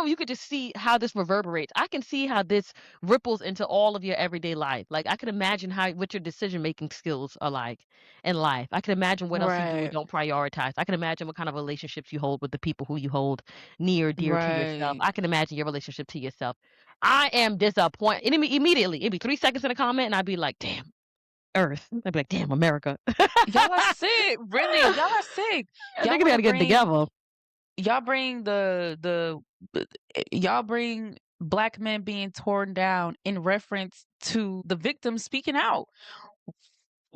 you could just see how this reverberates. I can see how this ripples into all of your everyday life. Like I can imagine what your decision making skills are like in life. I can imagine what else you do and Right. don't prioritize. I can imagine what kind of relationships you hold with the people who you hold near, dear to yourself. Right. I can imagine your relationship to yourself. I am disappointed. Immediately, it'd be 3 seconds in a comment, and I'd be like, "Damn, Earth." I'd be like, "Damn, America." Y'all are sick. Really. Y'all are sick. I Y'all think they want got to to get it bring together. y'all bring y'all bring black men being torn down in reference to the victims speaking out. They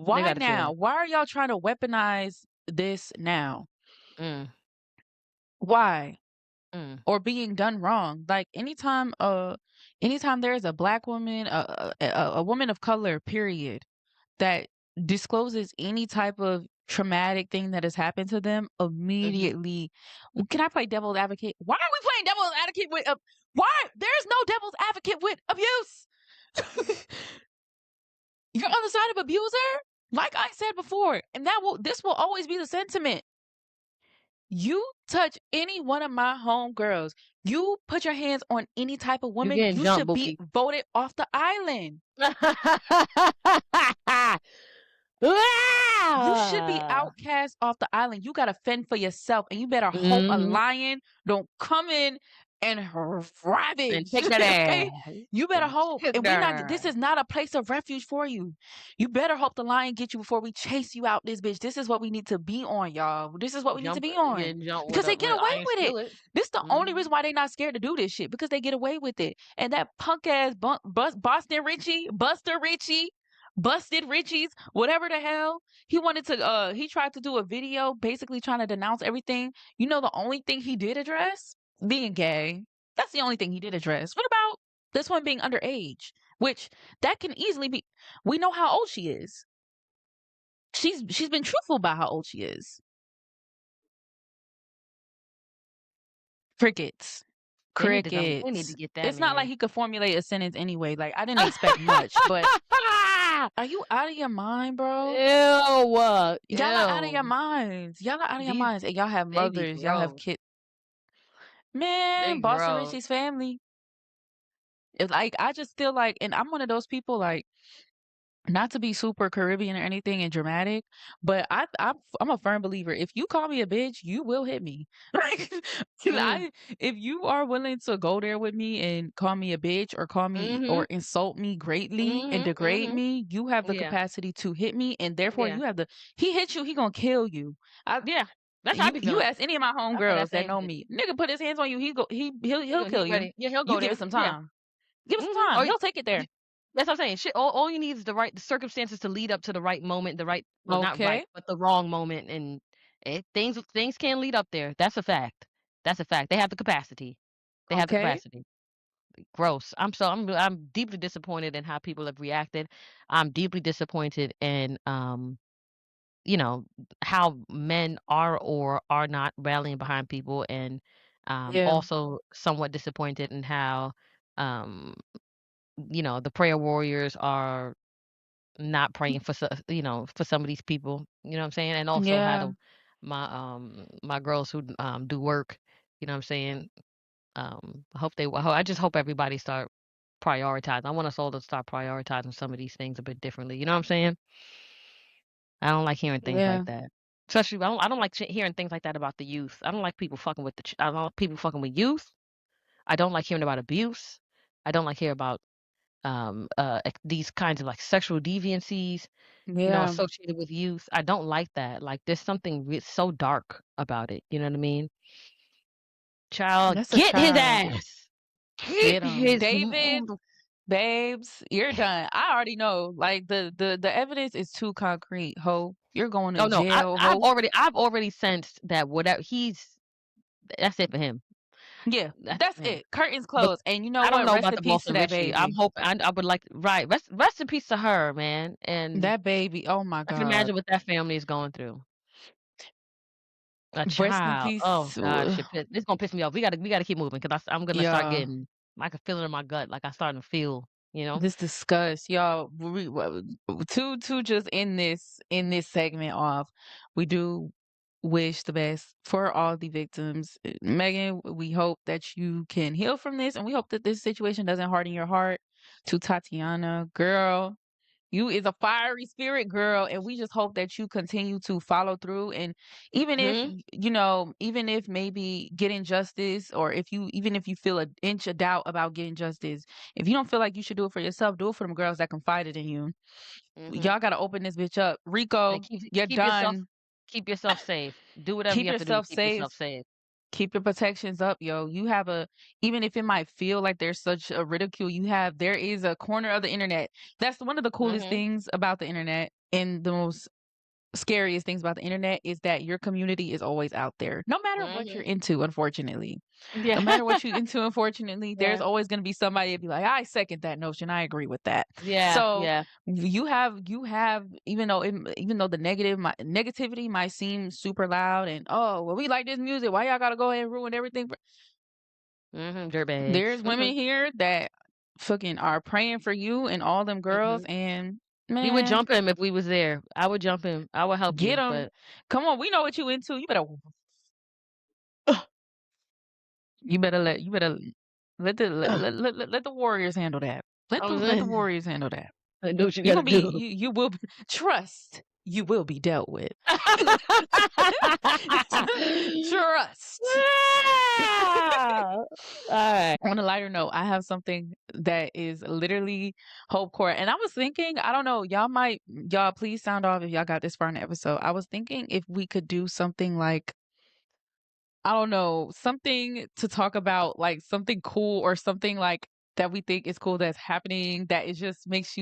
Why got to chill. now? Why are y'all trying to weaponize this now? Mm, Why? mm, Or being done wrong. Like anytime there's a black woman, a woman of color, period, that discloses any type of traumatic thing that has happened to them, mhm. immediately, can I play devil's advocate? Why are we playing devil's advocate with? Why there's no devil's advocate with abuse? You're on the side of abuser, like I said before, and this will always be the sentiment. You touch any one of my homegirls, you put your hands on any type of You woman, getting you jumped, should be Bookie. voted off the island. You should be Ah! outcast off the island. You gotta fend for yourself, and you better hope a Mhm. lion don't come in and And ravage. take that Okay, ass you better and hope. take And we not. This that. is not a place of refuge for you. You better hope the lion get you before we chase you out this bitch. This is what we need to be on, y'all. This is what we need to Jump be on getting jumped because they get with away iron with it. skillet. This the only reason Mhm. why they not scared to do this shit because they get away with it. And that punk ass Boston Richie, Buster Richie, Busted Richies, whatever the hell he wanted to he tried to do a video basically trying to denounce everything. You know the only thing he did address? Being gay. That's the only thing he did address. What about this one being underage? Which that can easily be, we know how old she is. She's been truthful about how old she is. Crickets. They need to Crickets. get that It's not like man. he could formulate a sentence anyway. Like I didn't expect much, but are you out of your mind, bro? Ew. Y'all are out of your Ew. minds. Y'all are out of your These minds. And y'all have they be mothers. Y'all have gross. kids. They Man, Boston gross. Richie's family. It's like I just feel like, and I'm one of those people like not to be super Caribbean or anything and dramatic, but I'm a firm believer. If you call me a bitch, you will hit me. Like Mm. if you are willing to go there with me and call me a bitch or call me Mhm. or insult me greatly and Mhm. degrade Mhm. me, you have the Yeah. capacity to hit me, and therefore Yeah. you have the. He hit you, he gonna kill you. I Yeah. That's how I be you feeling. ask any of my I feel that homegirls that same know shit. me, nigga put his hands on you, he'll He kill you. ready. Yeah, he'll You go give it there. some Yeah. time. Give it some Mhm. time. Or He'll take it there. y that's what I'm saying. Shit, all you need is the circumstances to lead up to the right moment, the right well, not right, Okay. but the wrong moment, and Things can lead up there. That's a fact. That's a fact. They have the capacity. They have the Okay. capacity. Gross. I'm deeply disappointed in how people have reacted. I'm deeply disappointed in you know, how men are or are not rallying behind people, and Yeah. also somewhat disappointed in how um the prayer warriors are not praying for for some of these people, you know what I'm saying? And also how Yeah. my girls who do work, you know what I'm saying? I just hope everybody start prioritizing. I want us all to start prioritizing some of these things a bit differently. You know what I'm saying? I don't like hearing things Yeah. like that. Especially, I don't like hearing things like that about the youth. I don't like people fucking with I don't like people fucking with youth. I don't like hearing about abuse. I don't like hear about these kinds of like sexual deviancies, Yeah. associated with youth. I don't like that. Like there's something so dark about it. You know what I mean? Child, That's a get his child. ass. Get Get him. his. David, babes, you're done. I already know. Like the evidence is too concrete, ho. You're going to Oh no, jail, I've ho. already sensed that whatever that's it for him. Yeah, That's it that's for him. it. Curtains But closed. And you know I don't what? know Rest about in the peace loss to of that Richey. I'm baby. hoping I would like right. Rest in peace to her, man. And That baby. Oh my I can God. imagine what that family is going through. A Rest in child. Oh peace. God, this gonna piss me off. We gotta keep moving because I'm gonna start Yeah. getting. I can feel it in my gut. Like I starting to feel. You know. This disgust, y'all. To just in this segment off, we do wish the best for all the victims. Megan, we hope that you can heal from this, and we hope that this situation doesn't harden your heart. To Tatiana, girl, you is a fiery spirit, girl, and we just hope that you continue to follow through. And even if Mhm. even if maybe getting justice, or if you even if you feel an inch of doubt about getting justice, if you don't feel like you should do it for yourself, do it for them girls that confided in you. Mhm. Y'all got to open this bitch up. And Rico, you're done. keep yourself safe. Do whatever you Keep have to do to yourself keep safe. yourself safe. Keep your protections up, yo. You have even if it might feel like there's such a ridicule, there is a corner of the internet. That's one of the coolest Mhm. things about the internet, and the most scariest things about the internet is that your community is always out there. No matter what you're Mhm. into, unfortunately. Yeah. No matter what you're into, unfortunately, there's Yeah. always going to be somebody that be like, I second that notion. I agree with that. Yeah. So Yeah. you have even though the negativity might seem super loud, and oh well, we like this music, why y'all gotta go ahead and ruin everything? Mhm. Dirtbags. There's women here that fucking are praying for you and all them girls, Mhm. and We would man, jump him if we was there. I would jump him. I would help get you, them. but Come on, we know what you into. You better let the warriors handle that. I was Let the warriors handle that. I know what you You gotta gonna be do. you will trust. You will be dealt with. Trust. Ah! Alright. On a lighter note, I have something that is literally hope core. And I was thinking, I don't know, y'all please sound off if y'all got this far in the episode. I was thinking if we could do something like, I don't know, something to talk about, like something cool or something like that we think is cool that's happening, that it just makes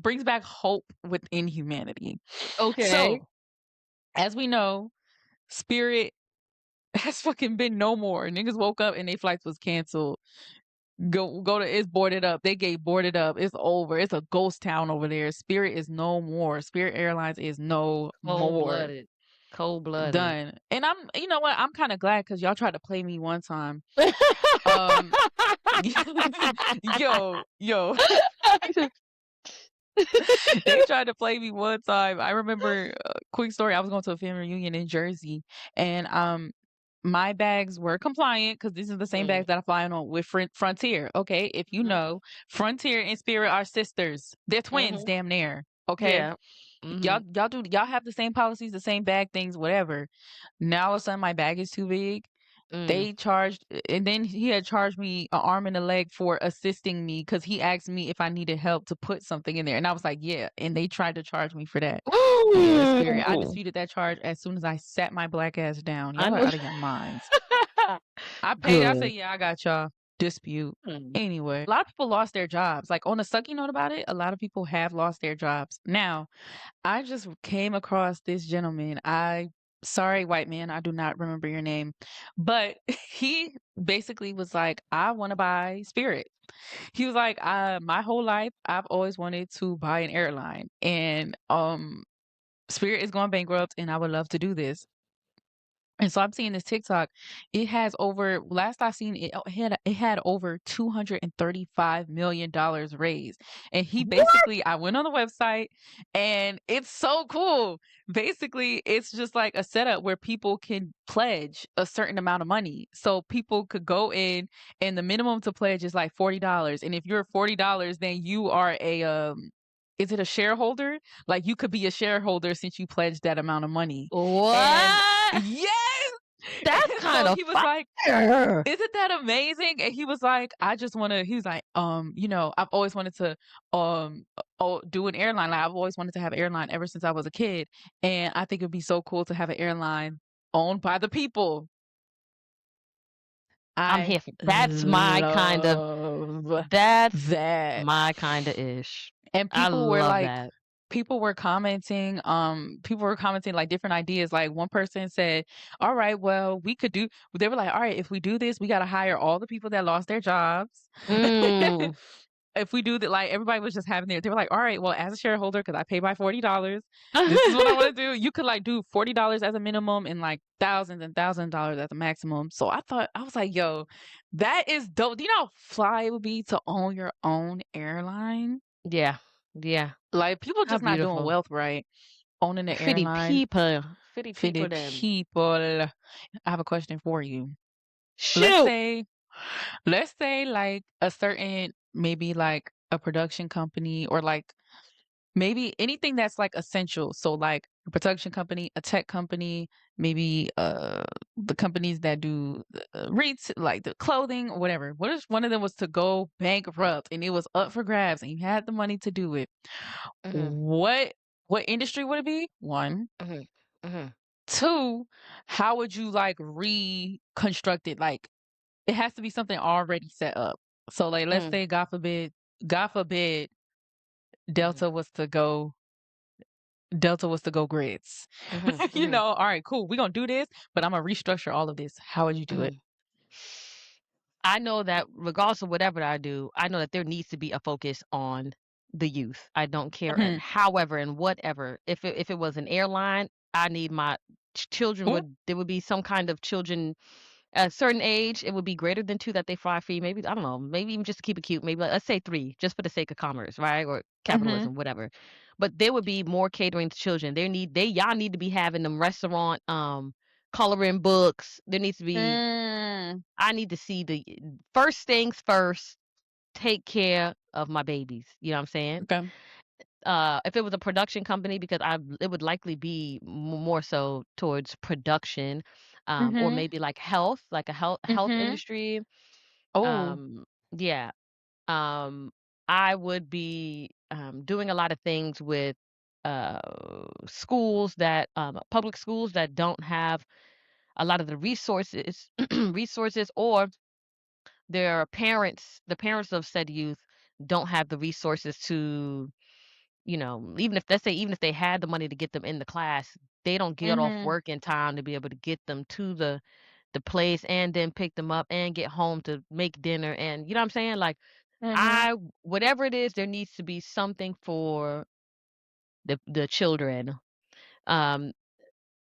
brings back hope within humanity. Okay. So, as we know, Spirit has fucking been no more. Niggas woke up and their flights was canceled. Go to It's boarded up. They gave boarded up. It's over. It's a ghost town over there. Spirit is no more. Spirit Airlines is no more. Cold-blooded. Cold-blooded. Done. And you know what? I'm kind of glad because y'all tried to play me one time. Um, yo, they tried to play me one time. I remember quick story. I was going to a family reunion in Jersey, and my bags were compliant because these are the same bags Mm, that I fly on with Frontier. Okay, if you mhm, know, Frontier and Spirit are sisters. They're twins, mhm. damn near. Okay, Yeah. Mhm. y'all have the same policies, the same bag things, whatever. Now all of a sudden my bag is too big. Mm. They charged, and then he had charged me an arm and a leg for assisting me because he asked me if I needed help to put something in there, and I was like, yeah. And they tried to charge me for that. Yeah, Spirit. I Ooh! disputed that charge as soon as I sat my black ass down. I Y'all are know. out of your minds. I paid. I said, Good. yeah, I got y'all. Dispute. Mm. Anyway, a lot of people lost their jobs. Like on a sucky note about it, a lot of people have lost their jobs. Now, I just came across this gentleman. Sorry, white man, I do not remember your name. But he basically was like, I want to buy Spirit. He was like, my whole life, I've always wanted to buy an airline. And Spirit is going bankrupt, and I would love to do this. And so I'm seeing this TikTok. It has over last I seen it, it had over $235 million raised. And he What? basically, I went on the website, and it's so cool. Basically, it's just like a setup where people can pledge a certain amount of money. So people could go in, and the minimum to pledge is like $40. And if you're $40, then you are a is it a shareholder? Like you could be a shareholder since you pledged that amount of money. And What? yes! That's And kind so of he was like, fire. "Isn't that amazing?" And he was like, "I just wanna," he was like, I've always wanted to, do an airline. Like, I've always wanted to have an airline ever since I was a kid, and I think it'd be so cool to have an airline owned by the people." I'm I here for love that's that. my kind of ish. And I love that. people were commenting like different ideas. Like one person said, all right, well, they were like, all right, if we do this, we got to hire all the people that lost their jobs. Mm. If we do that, like everybody was just having they were like, all right, well, as a shareholder, because I pay by $40, this is what I want to do. You could like do $40 as a minimum and like thousands and $1,000 as a maximum. So I was like, yo, that is dope. Do you know how fly it would be to own your own airline? Yeah. Yeah. Like, people How just not doing beautiful. wealth right. Owning an Fitty airline people. Fitty for people the them. people. I have a question for you. Let's Shoot. say let's say, like, a certain maybe, like, a production company or, like, maybe anything that's, like, essential. So, like, a production company, a tech company, maybe, the companies that do, like, the clothing or whatever. What if one of them was to go bankrupt and it was up for grabs and you had the money to do it? Mhm. What what industry would it be? 1. Mhm. Mhm. 2, how would you, like, reconstruct it? Like, it has to be something already set up. So, like, let's Mhm. say, God forbid, Mhm. Delta was to go Delta was to go grits. Mhm. Mhm. "Alright, cool, we're gonna do this, but Imma restructure all of this." How would you do it? Mhm. I know that regardless of whatever I do, I know that there needs to be a focus on the youth. I don't care, and Mhm. however and whatever. If it was an airline, I need my children Ooh. would there would be some kind of children at a certain age. It would be greater than 2 that they fly free. Maybe I don't know. Maybe even just to keep it cute. Maybe let's say 3, just for the sake of commerce, right? Or Mhm. capitalism, whatever. But there would be more catering to children. Y'all need to be having them restaurant coloring books. There needs to be Mm. I need to see the first things first, take care of my babies, you know what I'm saying? Okay. If it was a production company, because it would likely be more so towards production, or Mhm. maybe like health, like a health Mhm. industry. Oh. Um, yeah. Um, I would be doing a lot of things with uh schools that public schools that don't have a lot of the resources, or the parents of said youth don't have the resources to, even if they had the money to get them in the class, they don't get off Mhm. work in time to be able to get them to the place and then pick them up and get home to make dinner, and you know what I'm saying? Like, Mhm. I whatever it is, there needs to be something for the children. Um,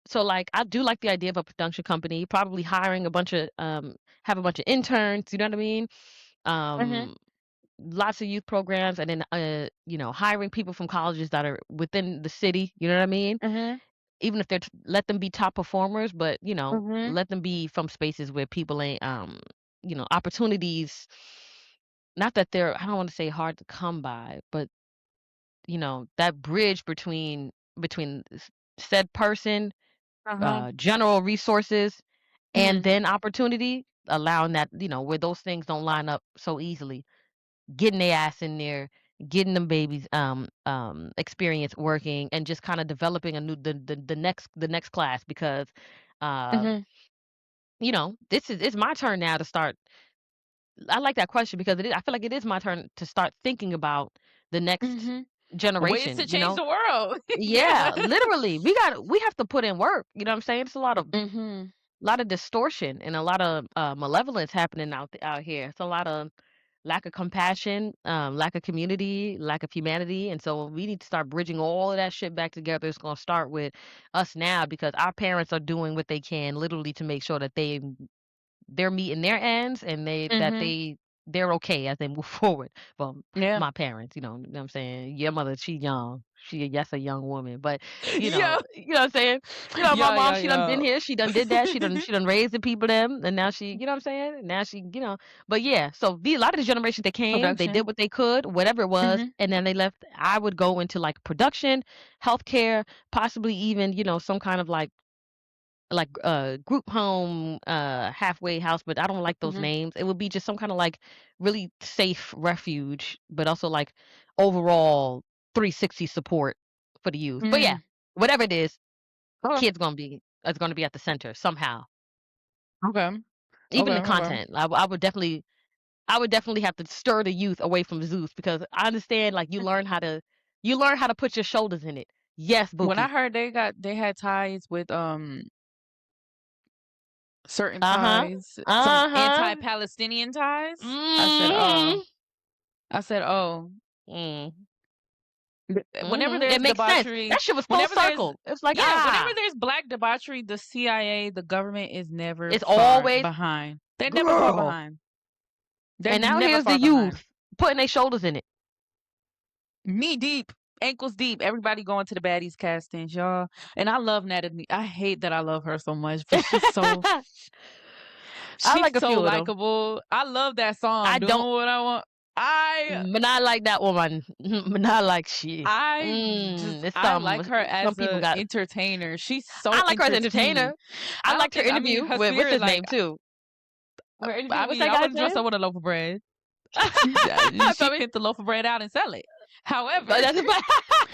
so, like, I do like the idea of a production company, probably hiring a bunch of have a bunch of interns, you know what I mean? Mhm. Um, Lots of youth programs, and then hiring people from colleges that are within the city, you know what I mean? Mhm. Even if let them be top performers, but Mhm. let them be from spaces where people ain't opportunities, not that they're, I don't want to say hard to come by, but that bridge between said person, Uh-huh. general resources, and Mhm. then opportunity, allowing that, where those things don't line up so easily, getting their ass in there, getting them babies experience working, and just kind of developing a new the next class, because uh Mhm. this is it's my turn now to start. I like that question because I feel like it is my turn to start thinking about the next Mhm. Ways generation, to change the world. Yeah, Yeah. literally. We have to put in work. You know what I'm saying? It's a Mhm. lot of distortion and a lot of malevolence happening out here. It's a lot of lack of compassion, lack of community, lack of humanity, and so we need to start bridging all of that shit back together. It's gonna start with us now because our parents are doing what they can, literally, to make sure that they're meeting their ends and Mhm. they're okay as they move forward. Well, Yeah. my parents, you know what I'm saying? Your mother, she young. She yes, a young woman. But Yeah. you know what I'm saying? My Yeah, mom, yeah, she done been yeah. here, she done did that, she done raised the people them, and now she, you know what I'm saying? Now she, but yeah, so a lot of the generation that came, they did Production. what they could, whatever it was, Mhm. and then they left. I would go into like production, healthcare, possibly even, some kind of like group home, halfway house, but I don't like those Mhm. names. It would be just some kind of like really safe refuge, but also like overall 360 support for the youth. But yeah, Mm. whatever it is, Okay. kids gonna be at the center somehow. Okay. Even Okay. the Okay. content, I would definitely have to stir the youth away from Zeus because I understand like you learn how to put your shoulders in it. Yes, When I Bookie. heard they had ties with certain Uh huh. ties, some Uh huh. anti-Palestinian ties, Hmm. I said, oh, Mm. whenever It there's makes sense. debauchery, That shit was full whenever there's circle. It was like, yeah, whenever ah, there's black debauchery, the CIA, the government is never it's far always behind. They're never far girl. behind. They're And now never here's the far behind. youth putting their shoulders in it. Knee deep, ankles deep. Everybody going to the baddies castings, y'all. And I love Natalie. I hate that I love her so much, but I she's like a so few of them. likable. I love that song. I don't, Doing what I want. I but not like that woman. But not like she. I It's I like her some as people a got. entertainer. She's I so like her as an entertaining. entertainer. I liked her I mean interview her with what's spirit his like name too. Her interview. I What's mean that I guy's wouldn't dress name? up with a loaf of bread. She Feel me? picked the loaf of bread out and sell it. But However, that's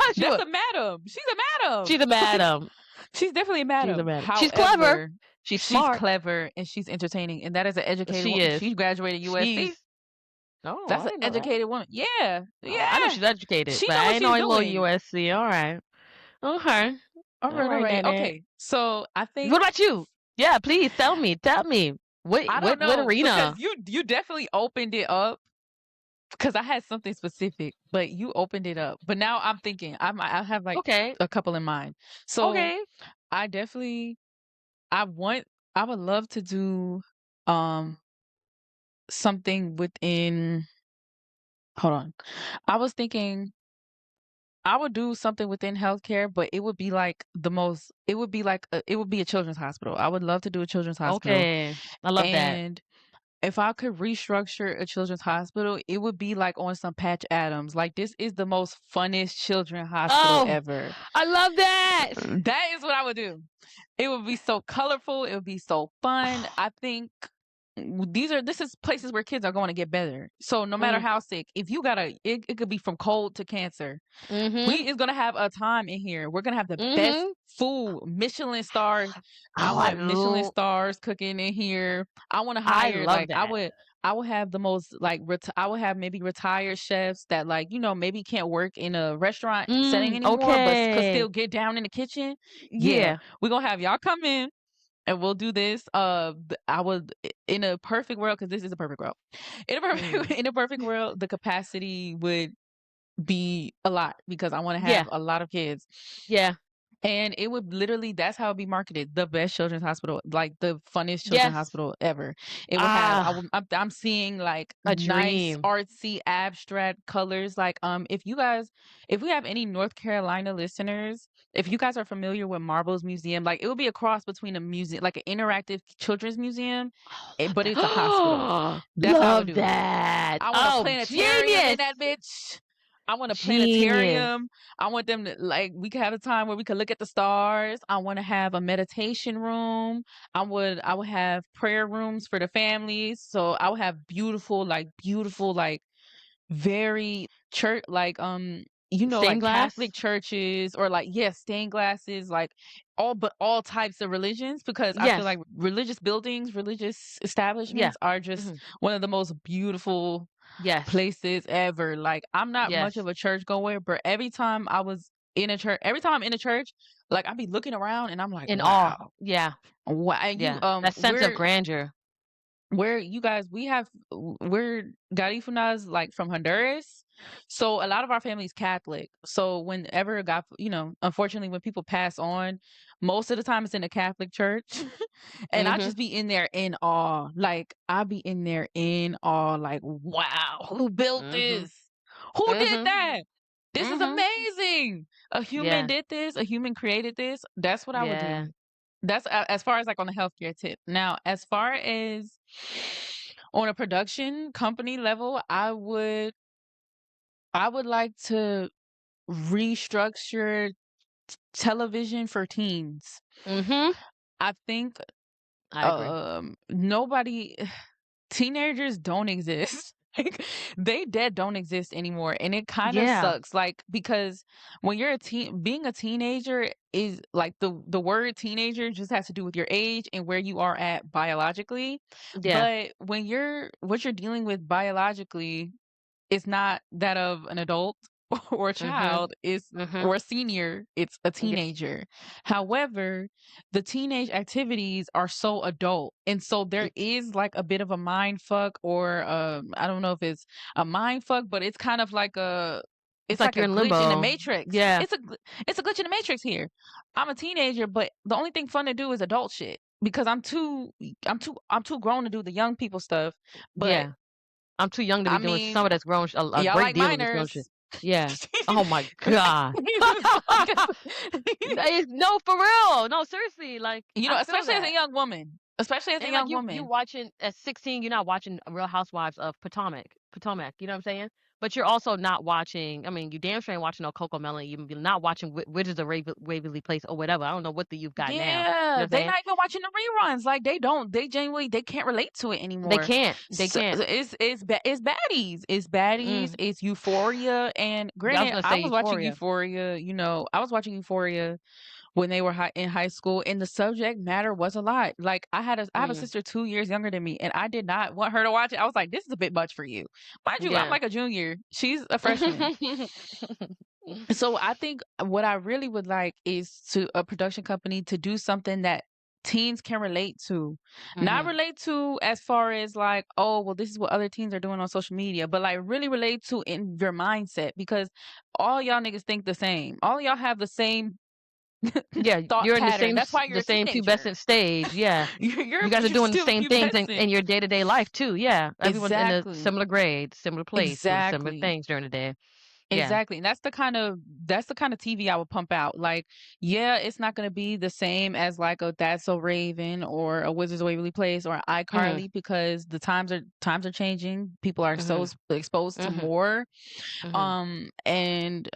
that's sure. a madam. She's a madam. She's a madam. She's definitely a She's a madam. madam. She's clever. However, She's she's smart. clever and she's entertaining, and that is an educated She woman. is. She graduated USC. She's. Oh, That's I an didn't know that. educated woman. Yeah, Oh, I know yeah. she's educated, She but know I what ain't know she's a little doing. USC. All right. Okay. All All right, all right, right. Nana. Okay. So I think What about you? Yeah, please tell me. Tell me. I don't What know because arena? you definitely opened it up because I had something specific, but you opened it up. But now I'm thinking I have like Okay. a couple in mind. So Okay. I definitely I want I would love to do um something within hold on. I was thinking I would do something within healthcare, but it would be like it would be a children's hospital. I would love to do a children's hospital. Okay. I love that. And if I could restructure a children's hospital, it would be like on some Patch Adams. Like this is the most funnest children's hospital Oh, ever. I love that. That is what I would do. It would be so colorful. It would be so fun. I think this is places where kids are going to get better. So no matter Mm, how sick, if you got it could be from cold to cancer. mm-hmm. We is gonna have a time in here. We're gonna have the best Mm-hmm. food, Michelin stars. I Oh, want Michelin stars cooking in here. I want to I hire love like that. I would have the most like I would have maybe retired chefs that like maybe can't work in a restaurant setting anymore, but could Okay. still get down in the kitchen. Yeah, Yeah. we're gonna have y'all come in and we'll do this. I would in a perfect world because this is a perfect world. In a perfect Mm. in a perfect world, the capacity would be a lot because I want to Yeah. have a lot of kids. Yeah. And it would literally that's how it'd be marketed. The best children's hospital, like the funniest children's Yes. hospital ever. It would have Ah, I'm seeing like a nice dream. artsy abstract colors like if we have any North Carolina listeners, if you guys are familiar with Marbles Museum, like it would be a cross between a museum like an interactive children's museum, Oh, but love it's a hospital. that. That's how I would Love do it. that. I want a Oh, planetarium in genius. that bitch. I want a Genius. planetarium. I want them to like we could have a time where we could look at the stars. I want to have a meditation room. I would have prayer rooms for the families. So I would have beautiful like very church like Stained like glass? Catholic churches or like, yes, stained glasses, like all types of religions, because I feel Yes. like religious buildings, religious Yeah. establishments are just Mhm. one of the most beautiful Yes. places ever. Like, I'm not much Yes. of a church goer, but every time I'm in a church, like I be looking around and I'm like, In awe. wow. Yeah. Wow. And Yeah. That sense of grandeur. where you guys we have we're Garifunas like from Honduras. So a lot of our family is Catholic. So whenever God, unfortunately when people pass on, most of the time it's in a Catholic church. And I Mhm. just be in there in awe. Like I be in there in awe, like, wow, who built Mhm. this? Who did Mhm. that? This is Mhm. amazing. A human Yeah. did this, a human created this. That's what I would Yeah. do. That's as far as like on the healthcare tip. Now, as far as on a production company level, I would like to restructure television for teens. Mhm. I think I agree. nobody teenagers don't exist. Like they dead don't exist anymore, and it kind of Yeah. sucks, like, because when you're being a teenager is like the word teenager just has to do with your age and where you are at biologically. Yeah. But when what you're dealing with biologically is not that of an adult or a Mhm. child, is Mhm. or a senior, it's a Yeah. teenager. However, the teenage activities are so adult, and so there is like a bit of a mind fuck, or I don't know if it's a mind fuck, but it's kind of like It's it's like like you're a in glitch in the limbo. matrix. Yeah. It's a glitch in the matrix here. I'm a teenager, but the only thing fun to do is adult shit, because I'm too grown to do the young people stuff. But Yeah. I'm too young to I be doing some mean, of that's grown a y'all great like deal of this grown shit. minors. Yeah. Oh my god. Like, No, for real. No, seriously. Like I feel especially as a that. young woman. Especially as a And like young you woman. watching at 16, you're not watching Real Housewives of Potomac. You know what I'm saying? But you're also not watching. I mean, you damn sure ain't watching no Coco Melon. You're not watching Wizards of Waverly Place or whatever. I don't know what you've got now. You know Yeah, what I'm they saying? not even watching the reruns. Like they genuinely they can't relate to it They anymore. can't. They So, can't. it's baddies. It's baddies. Mm. It's Euphoria. And I was granted, gonna I say was watching Euphoria. Euphoria. I was watching Euphoria when they were in high school, and the subject matter was a lot. Like I have a Mm. sister 2 years younger than me, and I did not want her to watch it. I was like, this is a bit much for you. Mind you, I'm Yeah. like a junior. She's a freshman. So I think what I really would like is to a production company to do something that teens can relate to. Not Mhm. relate to as far as like, oh, well, this is what other teens are doing on social media, but like really relate to in your mindset, because all y'all niggas think the same. All y'all have the same Yeah, thought you're in pattern. That's why you're the a same teenager. pubescent stage. Yeah. You guys are You're doing the still same things pubescent. in your day-to-day life too. Yeah. Everyone's in a Exactly. similar grade, similar place, doing similar Exactly. things during the day. Yeah. Exactly. And that's the kind of TV I would pump out. Like, yeah, it's not gonna be the same as like a That's So Raven or a Wizards of Waverly Place or Mhm. iCarly, because the times are changing. People are so Mhm. exposed to Mhm. more. Mhm. And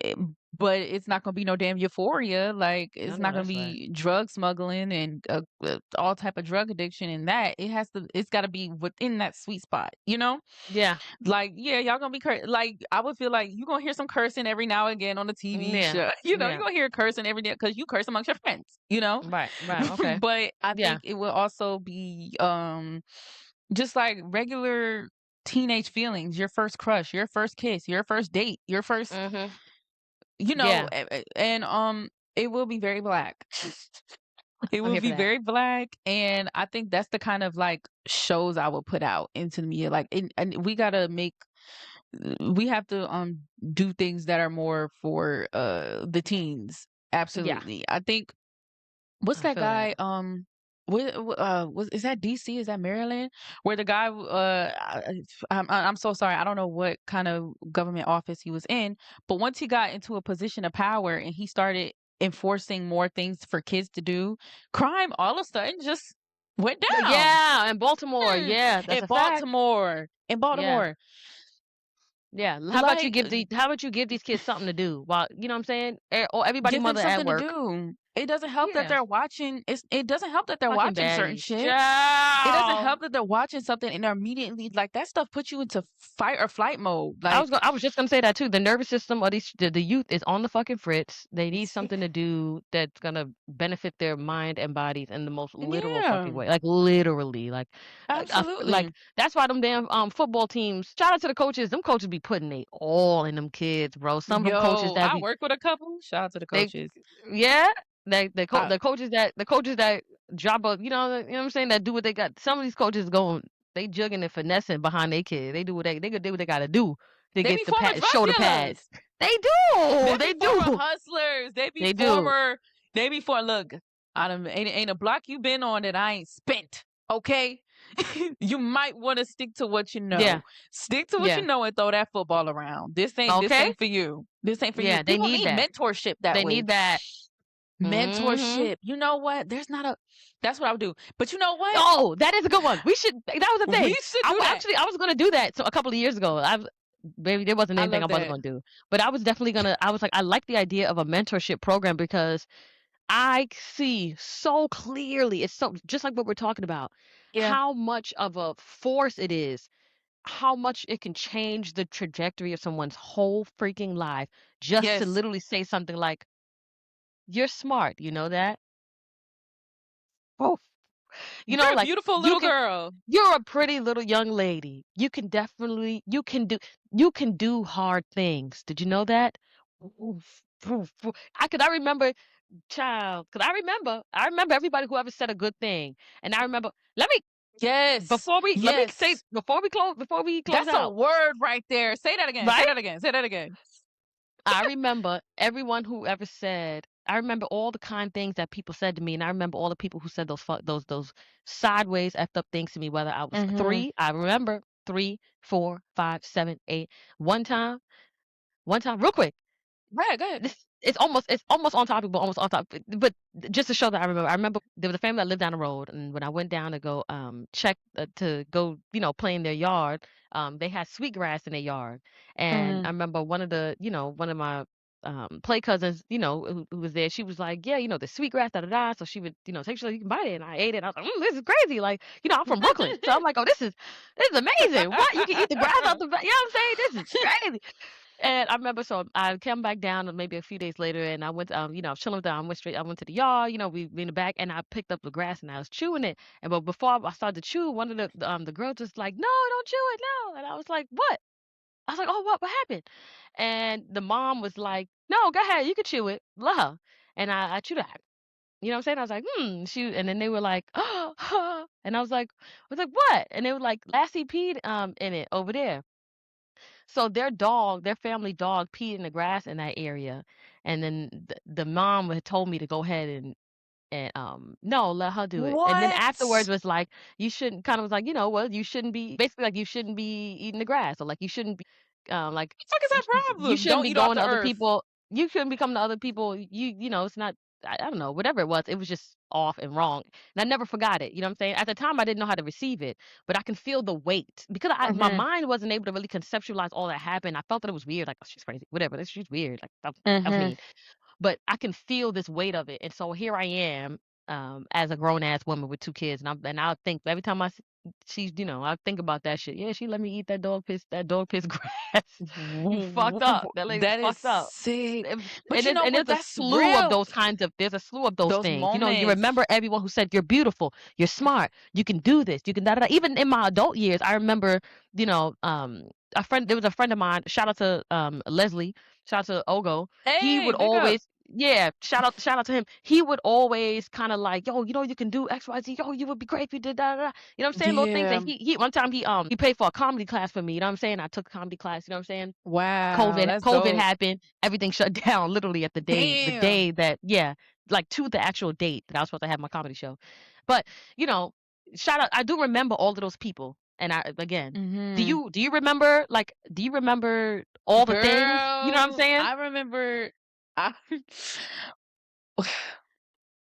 eh, but it's not gonna be no damn Euphoria. Like, I it's know not gonna that's right. be drug smuggling and all type of drug addiction. And that it's got to be within that sweet spot. Yeah. Like, yeah, y'all gonna be like, I would feel like you gonna hear some cursing every now and again on the TV Yeah. show. You Yeah. gonna hear cursing every day because you curse amongst your friends. Right. Right. Okay. But I Yeah. think it will also be just like regular teenage feelings, your first crush, your first kiss, your first date, your first, Mhm. Yeah. and it will be very black. It I'm will here for be that. very black, and I think that's the kind of like shows I will put out into the media. Like, and we have to do things that are more for the teens. Yeah. Absolutely. I think what's I that feel that. guy is that DC, is that Maryland, where the guy I'm so sorry, I don't know what kind of government office he was in, but once he got into a position of power and he started enforcing more things for kids to do, crime all of a sudden just went down. Yeah, in Baltimore. Yeah, that's In a fact. Baltimore. In Yeah. Baltimore. Yeah. Like, How about you give these kids something to do while, you know what I'm saying? Or everybody give them mother at something to work. do. It doesn't help that Yeah. they're watching. It doesn't help that they're Fucking watching certain baddies. shit. It doesn't Child. help that they're watching something and they're immediately like that stuff puts you into fight or flight mode. Like I was just gonna say that too. The nervous system of the youth is on the fucking fritz. They need it's something to do that's gonna benefit their mind and bodies in the most literal yeah, fucking way. Like literally. Like absolutely. that's why them damn football teams. Shout out to the coaches. Them coaches be putting they all in them kids, bro. Some of them coaches Yo, that I be work with a couple. Shout out to the they coaches. yeah. I, The coaches that drop a you know what I'm saying, that do what they got. Some of these coaches going, they jugging and finessing behind their kid. They do what they could do what they gotta do to they get be the former drug show the pad. dealers. They They do. be They former do. hustlers. They be They do. former. They be for look. I done, ain't a block you been on that I ain't spent. Okay, you might want to stick to what you know. Yeah. Stick to what you Yeah. know and throw that football around. This Okay? ain't for you. This ain't for you. Yeah, they People need need that. mentorship that They way. need that. Mhm. Mentorship. You know what? There's not a. That's what I would do. But you know what? Oh, that is a good one. We should that was the We thing. should do that. I was gonna do that so a couple of years ago. Baby, there wasn't I anything I love wasn't that. gonna do. But I was definitely gonna I was like, I like the idea of a mentorship program because I see so clearly, it's so just like what we're talking about, Yeah. how much of a force it is, how much it can change the trajectory of someone's whole freaking life just to Yes. literally say something like, "You're smart, you know that?" Oh, you know, You're a like beautiful little girl. you're a pretty little young lady. You can do hard things. Did you know that? Oof, oof, oof. I remember child, because I remember everybody who ever said a good thing. And I remember, Yes. let me say, Yes. before we close That's a out, word right there. Say that again. Say right? that again. Say that again. I remember everyone who ever said, I remember all the kind things that people said to me. And I remember all the people who said those sideways effed up things to me, whether I was Mhm. three, I remember 3, 4, 5, 7, 8. One time, real quick. Right, go ahead. It's almost on topic, but almost on topic. But just to show that I remember there was a family that lived down the road, and when I went down to go check to go play in their yard, they had sweetgrass in their yard, and I Mhm. remember one of my play cousins, who was there, she was like, yeah, the sweetgrass, da da da. So she would take, she's like, you can bite it, and I ate it. And I was like, this is crazy. Like, I'm from Brooklyn, so I'm like, oh, this is amazing. What, you can eat the grass out the back? You know what I'm saying? This is crazy. And I remember, so I came back down maybe a few days later, and I went, I was chilling with them. I went to the yard, we in the back, and I picked up the grass and I was chewing it. And but before I started to chew, one of the girls was like, "No, don't chew it, no." And I was like, "What?" I was like, "Oh, what happened?" And the mom was like, "No, go ahead, you can chew it, love her." And I chewed it. You know what I'm saying? I was like, and then they were like, oh, and I was like, what? And they were like, Lassie peed in it over there. So their family dog peed in the grass in that area, and then the mom had told me to go ahead and no, let her do it. And then afterwards What? was like, you shouldn't, kind of was like, well, you shouldn't be, basically like, you shouldn't be eating the grass, or like you shouldn't be like The fuck is that you problem? shouldn't Don't be eat off going the to other earth. people. You shouldn't be coming to other people. It's not. I don't know. Whatever it was, it was just off and wrong. And I never forgot it. You know what I'm saying? At the time, I didn't know how to receive it, but I can feel the weight because my Mhm. mind wasn't able to really conceptualize all that happened. I felt that it was weird. Like, oh, she's crazy. Whatever. She's weird. Like that was Mhm. mean. But I can feel this weight of it. And so here I am, as a grown ass woman with 2 kids, and I'll think every time she's, I think about that shit. Yeah, she let me eat that dog piss grass. You fucked up. That lady's That is fucked up. sick. And But you know what? there's a That's slew of real. there's a slew of those Those things. You moments. remember everyone who said you're beautiful, you're smart, you can do this, you can da da da. Even in my adult years, I remember, there was a friend of mine, shout out to Leslie, shout out to Ogo. He Hey, would big up. always, yeah, shout out to him. He would always kind of like, yo, you can do XYZ. Yo, you would be great if you did da da da. You know what I'm saying? Little things. Yeah. And he one time he paid for a comedy class for me. You know what I'm saying? I took a comedy class. You know what I'm saying? Wow, that's COVID dope. happened. Everything shut down literally at the Damn. day that, yeah, like to the actual date that I was supposed to have my comedy show. But, you know, shout out, I do remember all of those people. And again, Mhm. do you remember all the things? You know what I'm Girl, saying? I remember I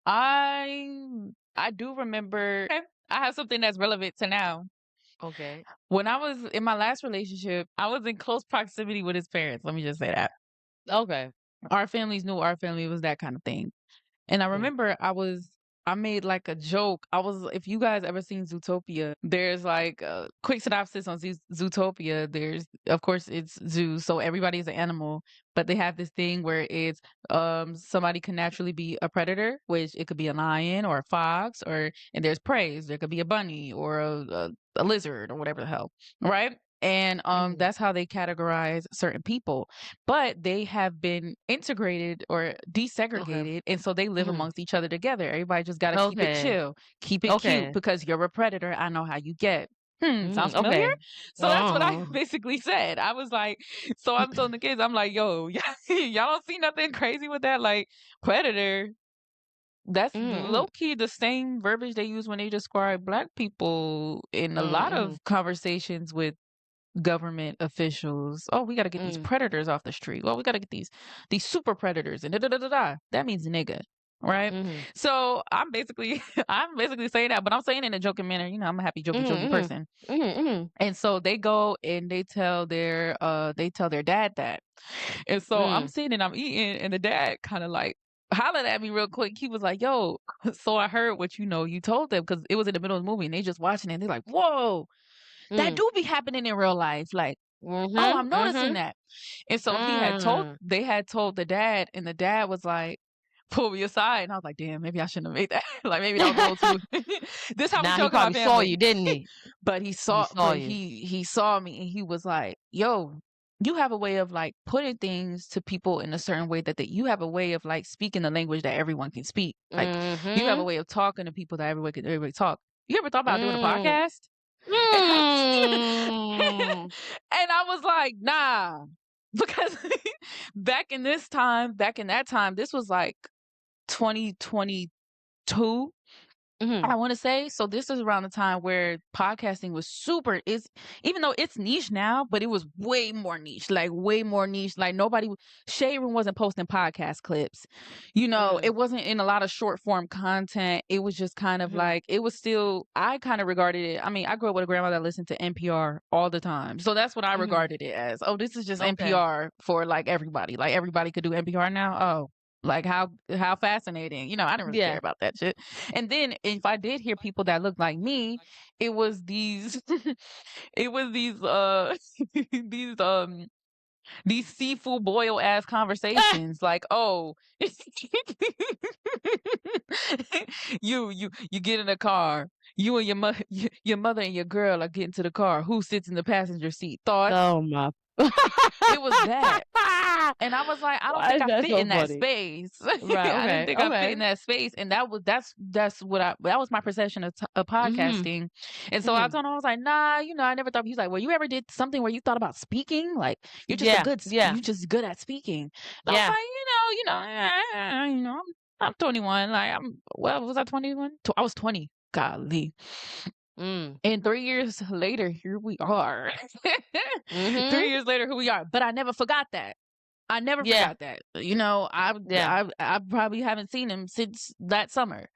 I I do remember I have something that's relevant to now. Okay. When I was in my last relationship, I was in close proximity with his parents. Let me just say that. Okay. Our families knew our family was that kind of thing. And I Okay. remember I made like a joke. If you guys ever seen Zootopia, there's like a quick synopsis on Zootopia. There's, of course, it's zoo, so everybody's an animal, but they have this thing where it's somebody can naturally be a predator, which it could be a lion or a fox, and there's prey. There could be a bunny or a lizard or whatever the hell, right? And Mhm. that's how they categorize certain people, but they have been integrated or Okay. desegregated, and so they live Mhm. amongst each other together. Everybody just got to keep it Okay. chill, keep it cute, Okay. because you're a predator. I know how you get. Sounds familiar? Okay. So that's what I Oh. basically said. I was like, so I'm telling the kids, I'm like, yo, y'all don't see nothing crazy with that? Like, predator, that's Mhm. low key the same verbiage they use when they describe black people in a lot of Mhm. conversations with government officials. Oh, we got to get these Mhm. predators off the street. Well, we got to get these super predators and da da da da da. That means nigga, right? Mhm. So I'm basically I'm basically saying that, but I'm saying it in a joking manner. You know, I'm a happy jokey Mhm. person. Mhm. Mhm. And so they go and they tell their dad that. And so I'm Mhm. sitting and I'm eating, and the dad kind of like hollered at me real quick. He was like, "Yo, so I heard what you told them, because it was in the middle of the movie, and they just watching it. And they're like, whoa, that Mhm. do be happening in real life. Like, oh, Mhm. I'm noticing Mhm. that." And so Mm. they had told the dad, and the dad was like, pull me aside. And I was like, damn, maybe I shouldn't have made that. Like, maybe that was a little too. This how we Now he joke in my probably saw family. you, didn't he? But He saw you. he saw me, and he was like, yo, you have a way of like putting things to people in a certain way you have a way of like speaking the language that everyone can speak. Like, you have a Mhm. way of talking to people that everybody talk. You ever thought about doing a Mm. podcast? And Mm. and I was like, nah, because back in that time, this was like 2022, Mhm. I want to say. So this is around the time where podcasting was super, is even though it's niche now, but it was way more niche, like way more niche. Like Shade Room wasn't posting podcast clips. You know, Mm. it wasn't in a lot of short form content. It was just kind of Mhm. like, it was still, I kind of regarded it. I mean, I grew up with a grandma that listened to NPR all the time. So that's what I Mhm. regarded it as. Oh, this is just Okay. NPR for like everybody. Like everybody could do NPR now. Oh, like how fascinating. You know, I didn't really care Yeah. about that shit. And then if I did hear people that looked like me, it was these it was these these seafood boil ass Ah! conversations like, oh, you get in a car, you and your mother and your girl are getting to the car, who sits in the passenger seat? Thoughts. Oh my. It was that. And I was like, I don't Why think is I that fit so in that funny? space. Right. I didn't Okay. think I fit Okay. in that space, and that was my perception of Mhm. podcasting. And so I Mhm. told him, I was like, nah, I never thought. He's like, well, you ever did something where you thought about speaking? Like, Yeah. Yeah. you're just good at speaking. And I was Yeah. like, I'm 21. Like, well, was I 21? I was 20. Golly. Mm. And 3 years later, here we are. Mhm. 3 years later, here we are. But I never forgot that. I never Yeah. forgot that. You know, Yeah. I probably haven't seen him since that summer,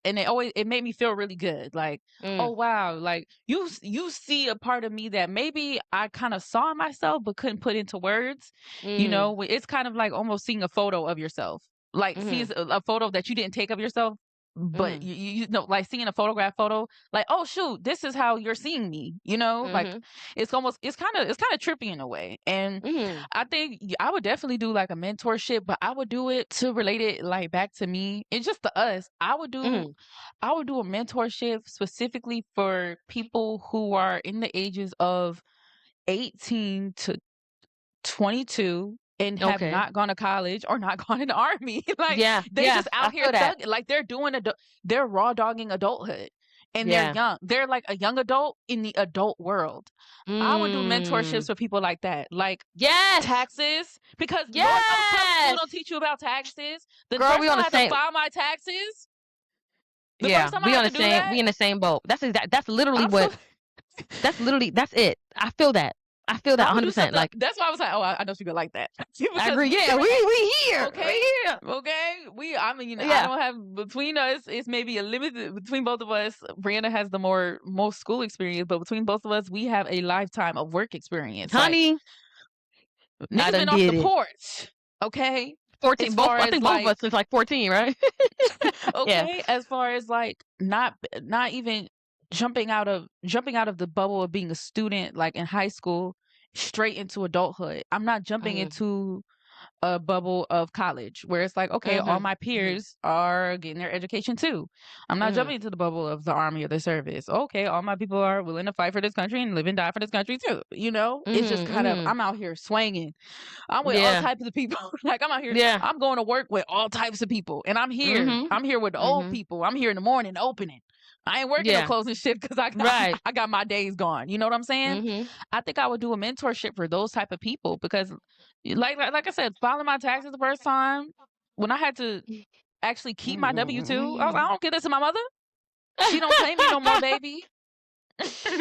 and it made me feel really good. Like, Mm. oh wow, like you see a part of me that maybe I kind of saw in myself but couldn't put into words. You Mm. know, it's kind of like almost seeing a photo of yourself, like seeing Mhm. a photo that you didn't take of yourself. But Mhm. you know, like seeing a photograph photo, like, oh shoot, this is how you're seeing me. You know, like Mhm. it's kind of trippy in a way. And Mhm. I think I would definitely do like a mentorship, but I would do it to relate it like back to me and just to us. Mhm. I would do a mentorship specifically for people who are in the ages of 18 to 22 and have Okay. not gone to college or not gone in the army. Like, Yeah. they Yeah. just out I here feel that. thugging, like they're raw dogging adulthood, and they're Yeah. young. They're like a young adult in the adult world. I would do mentorships Mm. for people like that. Like, Yes. taxes, because Lord knows public school Yes. don't teach you about taxes. The Girl, first we time on I the had to same. file my taxes, the Yeah, first time I had to do we that, in the same boat. That's literally I'm so what that's it. I feel that. I feel that I would do 100%. something. Like That's why I was like, oh, I know she could like that. I Because agree. Yeah, there we here. okay, We here. okay. I mean, I Yeah. don't have, between us, it's maybe a limited, between both of us, Brianna has the most school experience, but between both of us, we have a lifetime of work experience. Like, Honey, I niggas done been off the did it. porch, okay? 14. As Both. far I as think both of like, us is like 14, right? Yeah. okay, as far as like not even jumping out of the bubble of being a student like in high school straight into adulthood. I'm not jumping Mhm. into a bubble of college where it's like, okay, all Mhm. my peers are getting their education too. I'm not Mhm. jumping into the bubble of the army or the service. Okay, all my people are willing to fight for this country and live and die for this country too. It's just Mhm. kind of, Mhm. I'm out here swinging. I'm with all Yeah. types of people. Like I'm out here, Yeah. I'm going to work with all types of people. And I'm here. Mhm. I'm here with the old Mhm. people. I'm here in the morning opening. I ain't working no Yeah. closing shift because I got Right. I got my days gone. You know what I'm saying? Mhm. I think I would do a mentorship for those type of people because like I said, filing my taxes the first time when I had to actually keep my W-2, I was like, I don't give this to my mother. She don't pay me no more, baby.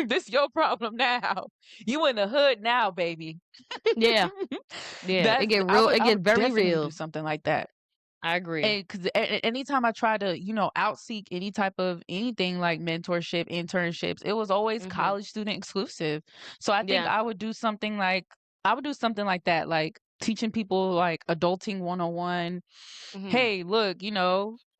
This your problem now. You in the hood now, baby. Yeah. Yeah. It That's get I real. would It I get would very definitely do real. something like that. I agree. And because anytime I try to, outseek any type of anything like mentorship, internships, it was always Mhm. college student exclusive. So I think Yeah. I would do something like that, like teaching people like adulting 101. Mhm. Hey, look,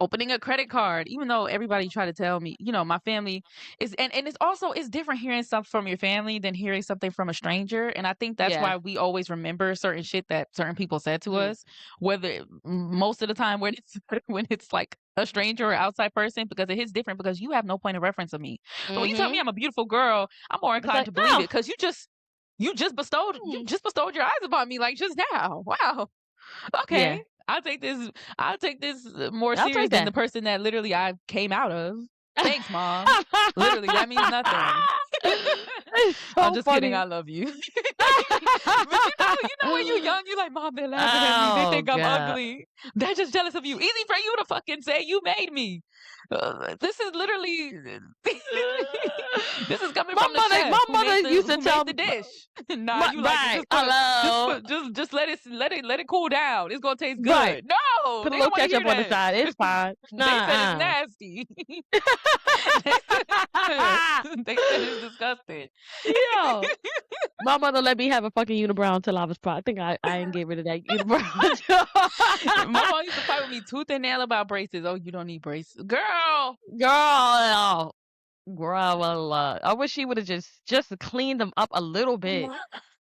opening a credit card, even though everybody tried to tell me, my family is, and it's different hearing stuff from your family than hearing something from a stranger. And I think that's Yeah. why we always remember certain shit that certain people said to Mhm. us, whether most of the time when it's when it's like a stranger or outside person, because it hits different because you have no point of reference of me. So when you tell me Mhm. I'm a beautiful girl, I'm more It's inclined like, to believe it oh. because you just bestowed your eyes upon me like just now. Wow. Yeah. Okay. I'll take this more I'll serious take than the that. person that literally I came out of. Thanks, mom. Literally, that means nothing. It's I'm so just kidding. funny. I love you. But when you're young, you're like, Mom, they're laughing at me. They Oh think I'm god. ugly. They're just jealous of you. Easy for you to fucking say you made me. This is literally this is coming My from the mother, chef my who made mother the used to who made tell the me, dish. Nah, you like it. right. Just Hello. put just let it cool down. It's gonna taste Right. good. No, Put a they little don't want to hear ketchup on the that. side. It's fine. They said it's Nuh-uh. nasty. They said they said it's disgusting. Yo. My mother let me have a fucking unibrow until I was I think I didn't get rid of that unibrow. My mom used to fight with me tooth and nail about braces. Oh, you don't need braces, girl. Girl. Girl, I wish she would have just cleaned them up a little bit.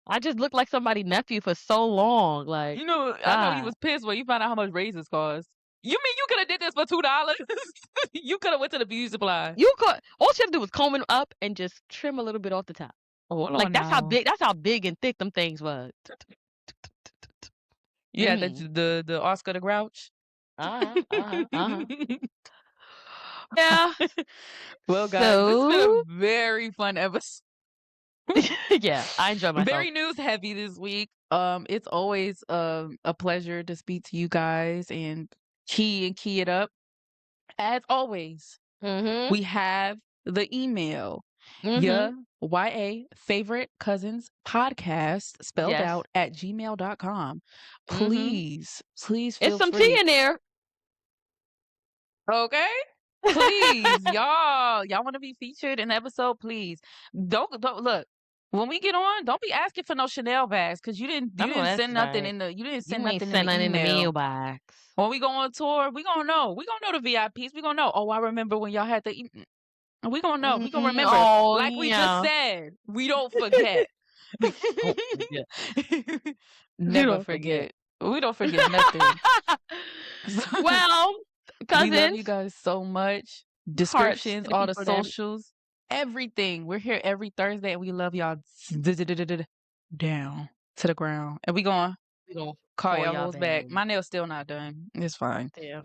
I just looked like somebody's nephew for so long. Like, I know you God. was pissed when you found out how much raises cost. You mean you could have did this for $2? You could have went to the beauty supply. You could all she had to do was comb it up and just trim a little bit off the top. Hold Like on now. that's how big and thick them things was. Yeah, that's Mhm. the Oscar the Grouch. Uh-huh. Uh-huh. Uh-huh. Yeah. Well, guys, this has been So, a very fun episode. yeah, I enjoy myself. Very news heavy this week. It's always a pleasure to speak to you guys and key it up. As always, Mhm. we have the email. Mhm. Yeah, YA favorite cousins podcast spelled Yes. out at gmail.com. Mhm. Please It's feel some tea free. in there. Okay? Please, y'all want to be featured in the episode? Please don't look. When we get on, don't be asking for no Chanel bags because you didn't I you know didn't that's send nothing right. in the you didn't send You ain't nothing in sent the nothing in the email. mailbox. When we go on tour, we gonna know. We gonna know the VIPs. We gonna know. Oh, I remember when y'all had the. We gonna know. We gonna Mhm. remember. Oh, Like we just yeah. said, we don't forget. Don't forget. You Never don't forget. forget. We don't forget nothing. Well, We love you cousins, guys so much. hearts Descriptions, to the all the people that socials, everything. We're here every Thursday and we love y'all down to the ground. And we gonna we gonna call call y'all y'all hoes back. back. My nail's still not done. It's fine. Yeah.